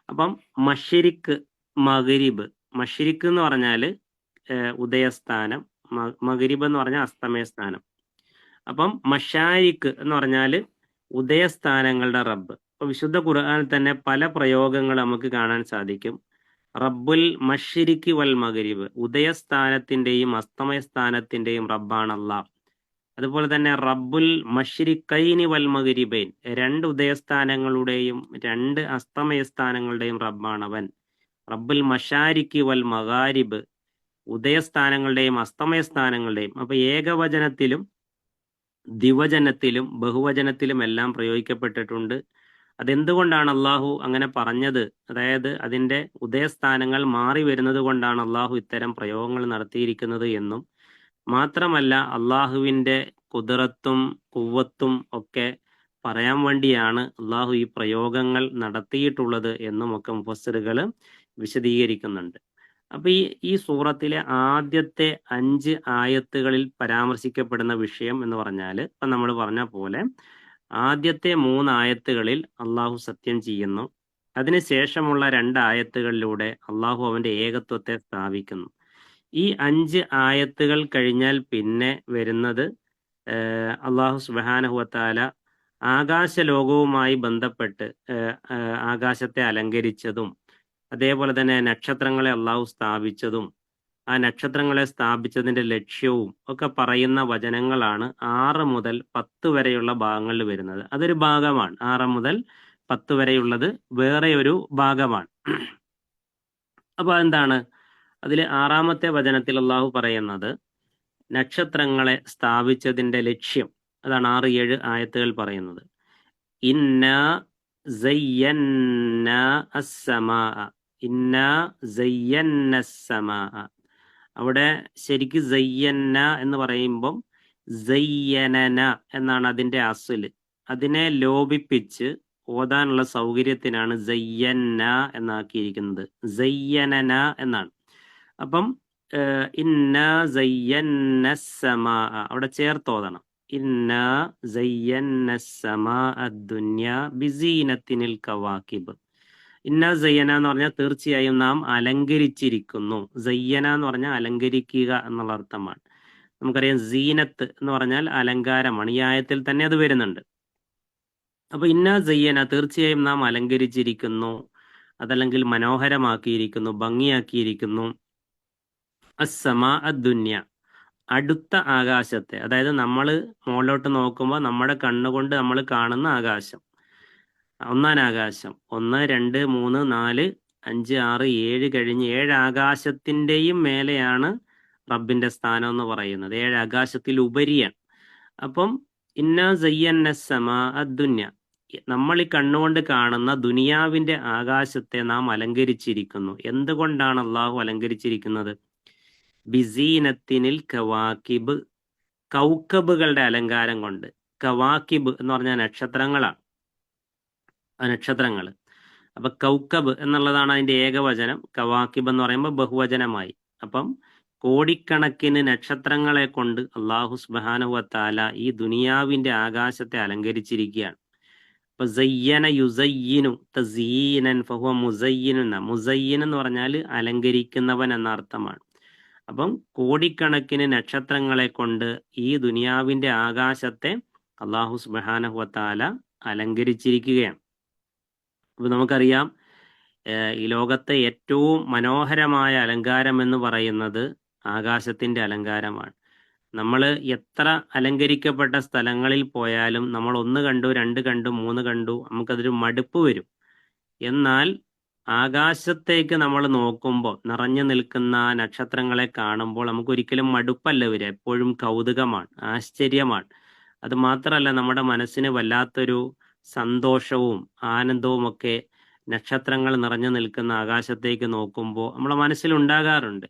അപ്പം മശ്രിഖ്, മഗ്രിബ്. മശ്രിഖ് എന്ന് പറഞ്ഞാൽ ഉദയസ്ഥാനം, മഗ്രിബ് എന്ന് പറഞ്ഞാൽ അസ്തമയസ്ഥാനം. അപ്പം മശാരിഖ് എന്ന് പറഞ്ഞാൽ ഉദയസ്ഥാനങ്ങളുടെ റബ്ബ്. അപ്പൊ വിശുദ്ധ ഖുർആനിൽ തന്നെ പല പ്രയോഗങ്ങൾ നമുക്ക് കാണാൻ സാധിക്കും. റബ്ബുൽ മശ്രിഖി വൽ മഗ്രിബ്, ഉദയസ്ഥാനത്തിന്റെയും അസ്തമയസ്ഥാനത്തിന്റെയും റബ്ബാണ് അല്ലാഹ്. അതുപോലെ തന്നെ റബ്ബുൽ മശ്രിഖൈനി വൽ മഗ്രിബൈൻ, 2 ഉദയസ്ഥാനങ്ങളുടെയും 2 അസ്തമയസ്ഥാനങ്ങളുടെയും റബ്ബാണവൻ. റബ്ബുൽ മശാരിഖി വൽ മഗാരിബ്, ഉദയസ്ഥാനങ്ങളുടെയും അസ്തമയസ്ഥാനങ്ങളുടെയും. അപ്പൊ ഏകവചനത്തിലും ദ്വിവചനത്തിലും ബഹുവചനത്തിലും എല്ലാം പ്രയോഗിക്കപ്പെട്ടിട്ടുണ്ട്. അതെന്തുകൊണ്ടാണ് അള്ളാഹു അങ്ങനെ പറഞ്ഞത്? അതായത് അതിന്റെ ഉദയസ്ഥാനങ്ങൾ മാറി വരുന്നത് കൊണ്ടാണ് അള്ളാഹു ഇത്തരം പ്രയോഗങ്ങൾ നടത്തിയിരിക്കുന്നത് എന്നും, മാത്രമല്ല അള്ളാഹുവിന്റെ കുദറത്തും കുവ്വത്തും ഒക്കെ പറയാൻ വേണ്ടിയാണ് അള്ളാഹു ഈ പ്രയോഗങ്ങൾ നടത്തിയിട്ടുള്ളത് എന്നും ഒക്കെ മുഫസ്സിറുകൾ വിശദീകരിക്കുന്നുണ്ട്. അപ്പൊ ഈ സൂറത്തിലെ ആദ്യത്തെ 5 ആയത്തുകളിൽ പരാമർശിക്കപ്പെടുന്ന വിഷയം എന്ന് പറഞ്ഞാൽ ഇപ്പൊ നമ്മൾ പറഞ്ഞ പോലെ ആദ്യത്തെ 3 ആയത്തുകളിൽ അള്ളാഹു സത്യം ചെയ്യുന്നു. അതിനുശേഷമുള്ള 2 ആയത്തുകളിലൂടെ അള്ളാഹു അവന്റെ ഏകത്വത്തെ സ്ഥാപിക്കുന്നു. ഈ 5 ആയത്തുകൾ കഴിഞ്ഞാൽ പിന്നെ വരുന്നത് അള്ളാഹു സുബ്ഹാനഹു വ തആല ആകാശ ലോകവുമായി ബന്ധപ്പെട്ട് ആകാശത്തെ അലങ്കരിച്ചതും അതേപോലെ തന്നെ നക്ഷത്രങ്ങളെ അള്ളാഹു സ്ഥാപിച്ചതും ആ നക്ഷത്രങ്ങളെ സ്ഥാപിച്ചതിന്റെ ലക്ഷ്യവും ഒക്കെ പറയുന്ന വചനങ്ങളാണ് 6 മുതൽ 10 വരെയുള്ള ഭാഗങ്ങളിൽ വരുന്നത്. അതൊരു ഭാഗമാണ്. 6 മുതൽ 10 വരെയുള്ളത് വേറെ ഒരു ഭാഗമാണ്. അപ്പൊ എന്താണ് അതിൽ 6-ാമത്തെ വചനത്തിൽ അള്ളാഹു പറയുന്നത് നക്ഷത്രങ്ങളെ സ്ഥാപിച്ചതിന്റെ ലക്ഷ്യം, അതാണ് 6-7 ആയത്തുകൾ പറയുന്നത്. ഇന്നാ സയ്യന്ന അസ്സമാ, ഇന്നാ സയ്യന്ന അസ്സമാ. അവിടെ ശരിക്ക് സയ്യന്ന എന്ന് പറയുമ്പം സയ്യനന എന്നാണ് അതിന്റെ അസ്ല്. അതിനെ ലോപിപ്പിച്ച് ഓതാനുള്ള സൗകര്യത്തിനാണ് സയ്യന്ന എന്നാക്കിയിരിക്കുന്നത്. സയ്യനന എന്നാണ്. അപ്പം ഇന്നാ സയ്യന്ന അസ്സമാ അവിടെ ചേർത്തോതണം. ഇന്നാ സയ്യന്ന അസ്സമാ അദ്ദുന്യ ബിസീനത്തിനിൽ കവാക്കിബ്. ഇന്ന സയ്യന എന്ന് പറഞ്ഞാൽ തീർച്ചയായും നാം അലങ്കരിച്ചിരിക്കുന്നു. സയ്യന എന്ന് പറഞ്ഞാൽ അലങ്കരിക്കുക എന്നുള്ള അർത്ഥമാണ്. നമുക്കറിയാം സീനത്ത് എന്ന് പറഞ്ഞാൽ അലങ്കാരമാണ്. ഈ ആയത്തിൽ തന്നെ അത് വരുന്നുണ്ട്. അപ്പൊ ഇന്ന സയ്യന തീർച്ചയായും നാം അലങ്കരിച്ചിരിക്കുന്നു, അതല്ലെങ്കിൽ മനോഹരമാക്കിയിരിക്കുന്നു, ഭംഗിയാക്കിയിരിക്കുന്നു. അസ്സമാ അദ്ദുന്യ അടുത്ത ആകാശത്തെ, അതായത് നമ്മൾ മുകളിലോട്ട് നോക്കുമ്പോൾ നമ്മുടെ കണ്ണുകൊണ്ട് നമ്മൾ കാണുന്ന ആകാശം, ഒന്നാം ആകാശം, 1, 2, 3, 4, 5, 6, 7 കഴിഞ്ഞ് 7 ആകാശത്തിന്റെയും മേലെയാണ് റബ്ബിന്റെ സ്ഥാനം എന്ന് പറയുന്നത്. 7 ആകാശത്തിൽ ഉപരിയാണ്. അപ്പം ഇന്നാ സയ്യന്ന സമാ അദ്ദുന്യ, നമ്മൾ ഈ കണ്ണുകൊണ്ട് കാണുന്ന ദുനിയാവിന്റെ ആകാശത്തെ നാം അലങ്കരിച്ചിരിക്കുന്നു. എന്തുകൊണ്ടാണ് അള്ളാഹു അലങ്കരിച്ചിരിക്കുന്നത്? ബിസീനത്തിനിൽ കവാക്കിബ്, കൗക്കബുകളുടെ അലങ്കാരം കൊണ്ട്. കവാക്കിബ് എന്ന് പറഞ്ഞാൽ നക്ഷത്രങ്ങളാണ്, നക്ഷത്രങ്ങൾ. അപ്പൊ കൗക്കബ് എന്നുള്ളതാണ് അതിന്റെ ഏകവചനം. കവാക്കിബ് എന്ന് പറയുമ്പോൾ ബഹുവചനമായി. അപ്പം കോടിക്കണക്കിന് നക്ഷത്രങ്ങളെ കൊണ്ട് അള്ളാഹു സുബ്ഹാനഹു വതആല ഈ ദുനിയാവിന്റെ ആകാശത്തെ അലങ്കരിച്ചിരിക്കുകയാണ്. അപ്പൊ സയ്യന യുസയ്യിനു തസീനൻ ഫഹുവ മുസയ്യിൻ എന്ന, മുസയ്യിൻ എന്ന് പറഞ്ഞാൽ അലങ്കരിക്കുന്നവൻ എന്ന അർത്ഥമാണ്. അപ്പം കോടിക്കണക്കിന് നക്ഷത്രങ്ങളെ കൊണ്ട് ഈ ദുനിയാവിന്റെ ആകാശത്തെ അള്ളാഹു സുബ്ഹാനഹു വതആല അലങ്കരിച്ചിരിക്കുകയാണ്. അപ്പൊ നമുക്കറിയാം, ഈ ലോകത്തെ ഏറ്റവും മനോഹരമായ അലങ്കാരം എന്ന് പറയുന്നത് ആകാശത്തിന്റെ അലങ്കാരമാണ്. നമ്മൾ എത്ര അലങ്കരിക്കപ്പെട്ട സ്ഥലങ്ങളിൽ പോയാലും നമ്മൾ 1 കണ്ടു, 2 കണ്ടു, 3 കണ്ടു, നമുക്കതൊരു മടുപ്പ് വരും. എന്നാൽ ആകാശത്തേക്ക് നമ്മൾ നോക്കുമ്പോൾ, നിറഞ്ഞു നിൽക്കുന്ന നക്ഷത്രങ്ങളെ കാണുമ്പോൾ നമുക്ക് ഒരിക്കലും മടുപ്പല്ല വരിക. എപ്പോഴും കൗതുകമാണ്, ആശ്ചര്യമാണ്. അത് മാത്രമല്ല, നമ്മുടെ മനസ്സിന് വല്ലാത്തൊരു സന്തോഷവും ആനന്ദവും ഒക്കെ നക്ഷത്രങ്ങൾ നിറഞ്ഞു നിൽക്കുന്ന ആകാശത്തേക്ക് നോക്കുമ്പോൾ നമ്മുടെ മനസ്സിലുണ്ടാകാറുണ്ട്.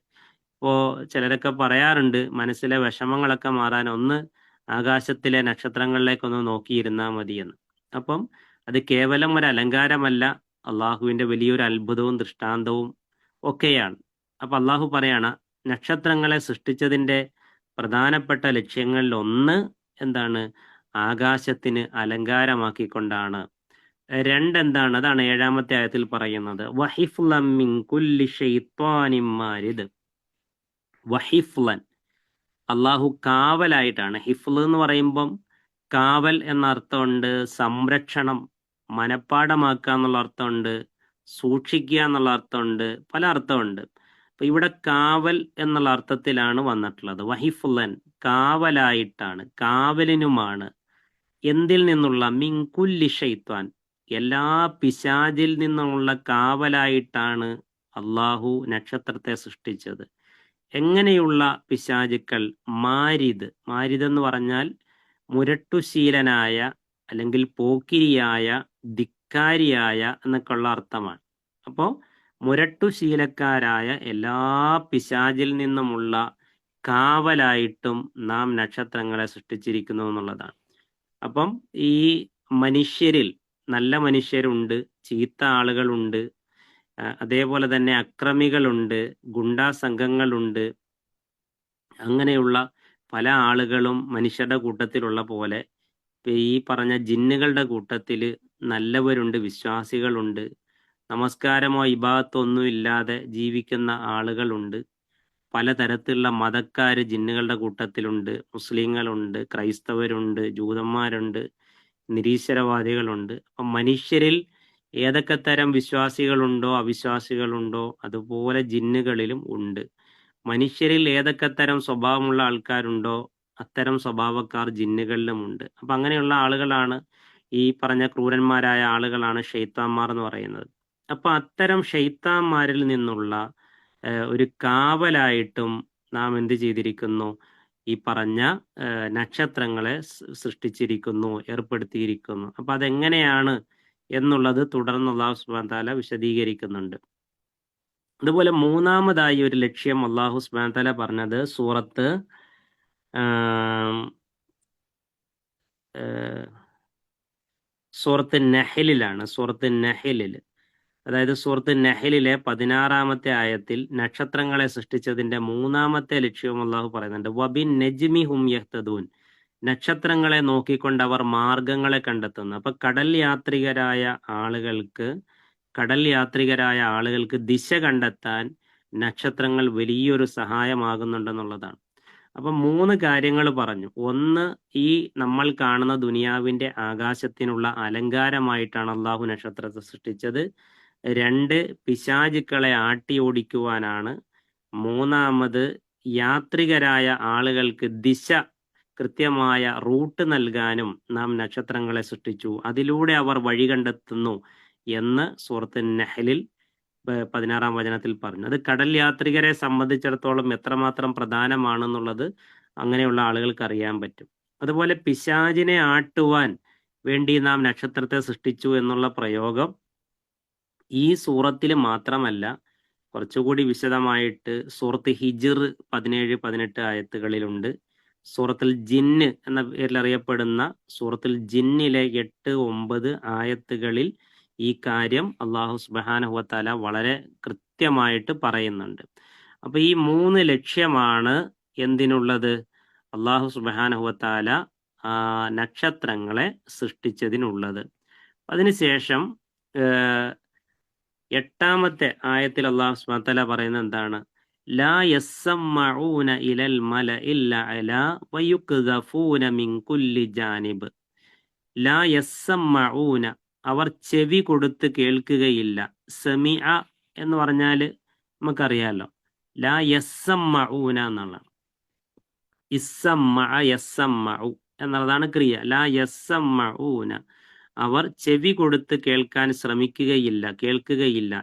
ഇപ്പോൾ ചിലരൊക്കെ പറയാറുണ്ട്, മനസ്സിലെ വിഷമങ്ങളൊക്കെ മാറാൻ ഒന്ന് ആകാശത്തിലെ നക്ഷത്രങ്ങളിലേക്കൊന്ന് നോക്കിയിരുന്നാൽ മതിയെന്ന്. അപ്പം അത് കേവലം ഒരു അലങ്കാരമല്ല, അള്ളാഹുവിന്റെ വലിയൊരു അത്ഭുതവും ദൃഷ്ടാന്തവും ഒക്കെയാണ്. അപ്പൊ അള്ളാഹു പറയാണ്, നക്ഷത്രങ്ങളെ സൃഷ്ടിച്ചതിന്റെ പ്രധാനപ്പെട്ട ലക്ഷ്യങ്ങളിൽ ഒന്ന് എന്താണ്? ആകാശത്തിന് അലങ്കാരമാക്കിക്കൊണ്ടാണ്. 2 എന്താണ്? അതാണ് 7-ാമത്തെ ആയത്തിൽ പറയുന്നത്. വഹിഫ്ലൻ മിൻ കുല്ലി ശൈത്വാനിൻ മാരിദ്. വഹിഫ്ലൻ, അള്ളാഹു കാവലായിട്ടാണ്. ഹിഫ്ല് എന്ന് പറയുമ്പം കാവൽ എന്ന അർത്ഥമുണ്ട്, സംരക്ഷണം, മനപ്പാടമാക്കുക എന്നുള്ള അർത്ഥമുണ്ട്, സൂക്ഷിക്കുക എന്നുള്ള അർത്ഥമുണ്ട്, പല അർത്ഥമുണ്ട്. അപ്പൊ ഇവിടെ കാവൽ എന്നുള്ള അർത്ഥത്തിലാണ് വന്നിട്ടുള്ളത്. വഹിഫുല്ലൻ, കാവലായിട്ടാണ്, കാവലിനുമാണ്. എന്തിൽ നിന്നുള്ള? മിൻ കുല്ലി ശൈത്വാൻ, എല്ലാ പിശാചിൽ നിന്നുള്ള കാവലായിട്ടാണ് അള്ളാഹു നക്ഷത്രത്തെ സൃഷ്ടിച്ചത്. എങ്ങനെയുള്ള പിശാചുക്കൾ? മാരിദ്, മാരിദ് എന്ന് പറഞ്ഞാൽ മുരട്ടുശീലനായ, അല്ലെങ്കിൽ പോക്കിരിയായ, ധിക്കാരിയായ എന്നൊക്കെയുള്ള അർത്ഥമാണ്. അപ്പോൾ മുരട്ടുശീലക്കാരായ എല്ലാ പിശാചിൽ നിന്നുമുള്ള കാവലായിട്ടും നാം നക്ഷത്രങ്ങളെ സൃഷ്ടിച്ചിരിക്കുന്നു എന്നുള്ളതാണ്. അപ്പം ഈ മനുഷ്യരിൽ നല്ല മനുഷ്യരുണ്ട്, ചീത്ത ആളുകളുണ്ട്, അതേപോലെ തന്നെ അക്രമികളുണ്ട്, ഗുണ്ടാ സംഘങ്ങളുണ്ട്. അങ്ങനെയുള്ള പല ആളുകളും മനുഷ്യരുടെ കൂട്ടത്തിലുള്ള പോലെ ഈ പറഞ്ഞ ജിന്നുകളുടെ കൂട്ടത്തിൽ നല്ലവരുണ്ട്, വിശ്വാസികളുണ്ട്, നമസ്കാരമോ ഇബാദത്തോ ഒന്നും ഇല്ലാതെ ജീവിക്കുന്ന ആളുകളുണ്ട്. പലതരത്തിലുള്ള മതക്കാര് ജിന്നുകളുടെ കൂട്ടത്തിലുണ്ട്. മുസ്ലിങ്ങളുണ്ട്, ക്രൈസ്തവരുണ്ട്, ജൂതന്മാരുണ്ട്, നിരീശ്വരവാദികളുണ്ട്. അപ്പം മനുഷ്യരിൽ ഏതൊക്കെ തരം വിശ്വാസികളുണ്ടോ അവിശ്വാസികളുണ്ടോ അതുപോലെ ജിന്നുകളിലും ഉണ്ട്. മനുഷ്യരിൽ ഏതൊക്കെ തരം സ്വഭാവമുള്ള ആൾക്കാരുണ്ടോ അത്തരം സ്വഭാവക്കാർ ജിന്നുകളിലുമുണ്ട്. അപ്പൊ അങ്ങനെയുള്ള ആളുകളാണ്, ഈ പറഞ്ഞ ക്രൂരന്മാരായ ആളുകളാണ് ഷെയ്ത്താന്മാർ എന്ന് പറയുന്നത്. അപ്പൊ അത്തരം ഷെയ്ത്താന്മാരിൽ നിന്നുള്ള ഒരു കാവലായിട്ടും നാം എന്ത് ചെയ്തിരിക്കുന്നു? ഈ പറഞ്ഞ നക്ഷത്രങ്ങളെ സൃഷ്ടിച്ചിരിക്കുന്നു, ഏർപ്പെടുത്തിയിരിക്കുന്നു. അപ്പൊ അതെങ്ങനെയാണ് എന്നുള്ളത് തുടർന്ന് അല്ലാഹു സുബ്ഹാനഹു വ തആല വിശദീകരിക്കുന്നുണ്ട്. അതുപോലെ മൂന്നാമതായി ഒരു ലക്ഷ്യം അല്ലാഹു സുബ്ഹാനഹു വ തആല പറഞ്ഞത് സൂറത്ത് സൂറത്ത് നഹലിലാണ്. സൂറത്ത് നഹലിൽ, അതായത് സൂറത്ത് നഹലിലെ 16-ാമത്തെ ആയത്തിൽ നക്ഷത്രങ്ങളെ സൃഷ്ടിച്ചതിന്റെ മൂന്നാമത്തെ ലക്ഷ്യവും അല്ലാഹു പറയുന്നുണ്ട്. വബിൻ നജ്മി ഹും യഹ്തദൂൻ, നക്ഷത്രങ്ങളെ നോക്കിക്കൊണ്ട് അവർ മാർഗങ്ങളെ കണ്ടെത്തുന്നു. അപ്പൊ കടൽ യാത്രികരായ ആളുകൾക്ക് ദിശ കണ്ടെത്താൻ നക്ഷത്രങ്ങൾ വലിയൊരു സഹായമാകുന്നുണ്ടെന്നുള്ളതാണ്. അപ്പൊ 3 കാര്യങ്ങൾ പറഞ്ഞു. ഒന്ന്, ഈ നമ്മൾ കാണുന്ന ദുനിയാവിന്റെ ആകാശത്തിനുള്ള അലങ്കാരമായിട്ടാണ് അള്ളാഹു നക്ഷത്രത്തെ സൃഷ്ടിച്ചത്. 2, പിശാചുക്കളെ ആട്ടി ഓടിക്കുവാനാണ്. 3-മത്, യാത്രികരായ ആളുകൾക്ക് ദിശ, കൃത്യമായ റൂട്ട് നൽകാനും നാം നക്ഷത്രങ്ങളെ സൃഷ്ടിച്ചു. അതിലൂടെ അവർ വഴി കണ്ടെത്തുന്നു എന്ന് സൂറത്ത് നഹലിൽ 16-ാം വചനത്തിൽ പറഞ്ഞു. അത് കടൽ യാത്രികരെ സംബന്ധിച്ചിടത്തോളം എത്രമാത്രം പ്രധാനമാണെന്നുള്ളത് അങ്ങനെയുള്ള ആളുകൾക്ക് അറിയാൻ പറ്റും. അതുപോലെ പിശാചിനെ ആട്ടുവാൻ വേണ്ടി നാം നക്ഷത്രത്തെ സൃഷ്ടിച്ചു എന്നുള്ള പ്രയോഗം ഈ സൂറത്തിൽ മാത്രമല്ല, കുറച്ചുകൂടി വിശദമായിട്ട് സൂറത്ത് ഹിജ്ർ 17-18 ആയത്തുകളിലുണ്ട്. സൂറത്തുൽ ജിന്ന് എന്ന പേരിൽ അറിയപ്പെടുന്ന സൂറത്തുൽ ജിന്നിലെ 8-9 ആയത്തുകളിൽ ഈ കാര്യം അല്ലാഹു സുബ്ഹാനഹു വ തആല വളരെ കൃത്യമായിട്ട് പറയുന്നുണ്ട്. അപ്പൊ ഈ 3 ലക്ഷ്യമാണ് എന്തിനുള്ളത്? അല്ലാഹു സുബ്ഹാനഹു വ തആല നക്ഷത്രങ്ങളെ സൃഷ്ടിച്ചതിനുള്ളത്. അതിനുശേഷം 8-ാമത്തെ ആയത്തിൽ അല്ലാഹു സുബ്ഹാനഹു വ തആല പറയുന്നത് എന്താണ്? ലാ യസ്സമഊന ഇലൽ മലഇൽ അലാ വയുക്ദഫൂന മിൻ കുല്ലി ജാനിബ്. ലാ യസ്സമഊന, അവർ ചെവി കൊടുത്ത് കേൾക്കുകയില്ല. സമിഅ എന്ന് പറഞ്ഞാൽ നമുക്കറിയാലോ, ലാ യസ്സമഊന എന്നുള്ളതാണ്. ഇസ്സമഅ യസ്സമഉ എന്നുള്ളതാണ് ക്രിയ. ലാ യസ്സമഊന, അവർ ചെവി കൊടുത്ത് കേൾക്കാൻ ശ്രമിക്കുകയില്ല, കേൾക്കുകയില്ല.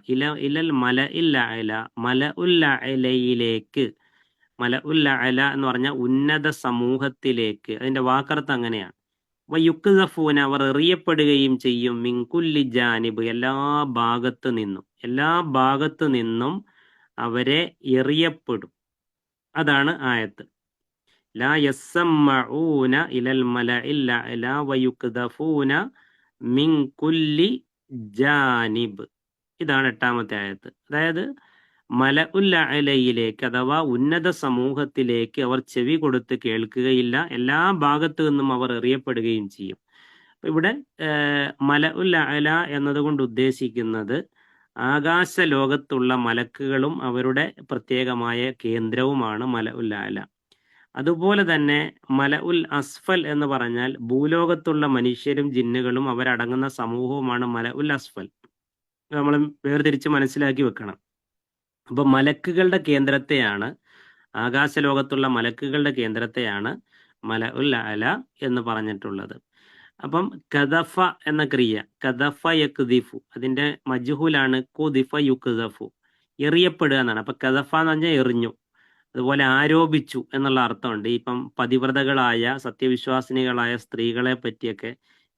ഇലൽ മലഇൽ അല, മലഉൽ അലയിലേക്ക്. മലഉൽ അല എന്ന് പറഞ്ഞാൽ ഉന്നത സമൂഹത്തിലേക്ക്. അതിന്റെ വാക്കർത്ഥം അങ്ങനെയാണ്. വയുക്ദഫൂന, അവർ എറിയപ്പെടുകയും ചെയ്യും. മിൻ കുല്ലി ജാനിബ്, എല്ലാ ഭാഗത്തു നിന്നും അവരെ എറിയപ്പെടും. അതാണ് ആയത്ത്. ലാ യസ്സമഊന ഇലൽ മലഇൽ അല വയുക്ദഫൂന മിൻ കുല്ലി ജാനിബ്. ഇതാണ് 8-ാമത്തെ ആയത്ത്. അതായത് മലഉൽ അലയിലേക്ക് അഥവാ ഉന്നത സമൂഹത്തിലേക്ക് അവർ ചെവി കൊടുത്ത് കേൾക്കുകയില്ല, എല്ലാ ഭാഗത്തു നിന്നും അവർ എറിയപ്പെടുകയും ചെയ്യും. ഇവിടെ മലഉൽ അല എന്നതുകൊണ്ട് ഉദ്ദേശിക്കുന്നത് ആകാശ ലോകത്തുള്ള മലക്കുകളും അവരുടെ പ്രത്യേകമായ കേന്ദ്രവുമാണ് മലഉൽ അല. അതുപോലെ തന്നെ മലഉൽ അസ്ഫൽ എന്ന് പറഞ്ഞാൽ ഭൂലോകത്തുള്ള മനുഷ്യരും ജിന്നുകളും അവരടങ്ങുന്ന സമൂഹവുമാണ് മലഉൽ അസ്ഫൽ. നമ്മൾ വേർതിരിച്ച് മനസ്സിലാക്കി വെക്കണം. അപ്പൊ മലക്കുകളുടെ കേന്ദ്രത്തെയാണ്, ആകാശലോകത്തുള്ള മലക്കുകളുടെ കേന്ദ്രത്തെയാണ് മലഉൽ അല എന്ന് പറഞ്ഞിട്ടുള്ളത്. അപ്പം കദഫ എന്ന ക്രിയ, കദഫ യക്ദിഫു, അതിന്റെ മജ്ഹൂലാണ് കുദിഫ യുക്ദഫു, എറിയപ്പെടുക എന്നാണ്. അപ്പൊ കദഫ എന്ന് പറഞ്ഞാൽ എറിഞ്ഞു. അതുപോലെ ആരോപിച്ചു എന്നുള്ള അർത്ഥമുണ്ട്. ഇപ്പം പതിവ്രതകളായ സത്യവിശ്വാസിനികളായ സ്ത്രീകളെ പറ്റിയൊക്കെ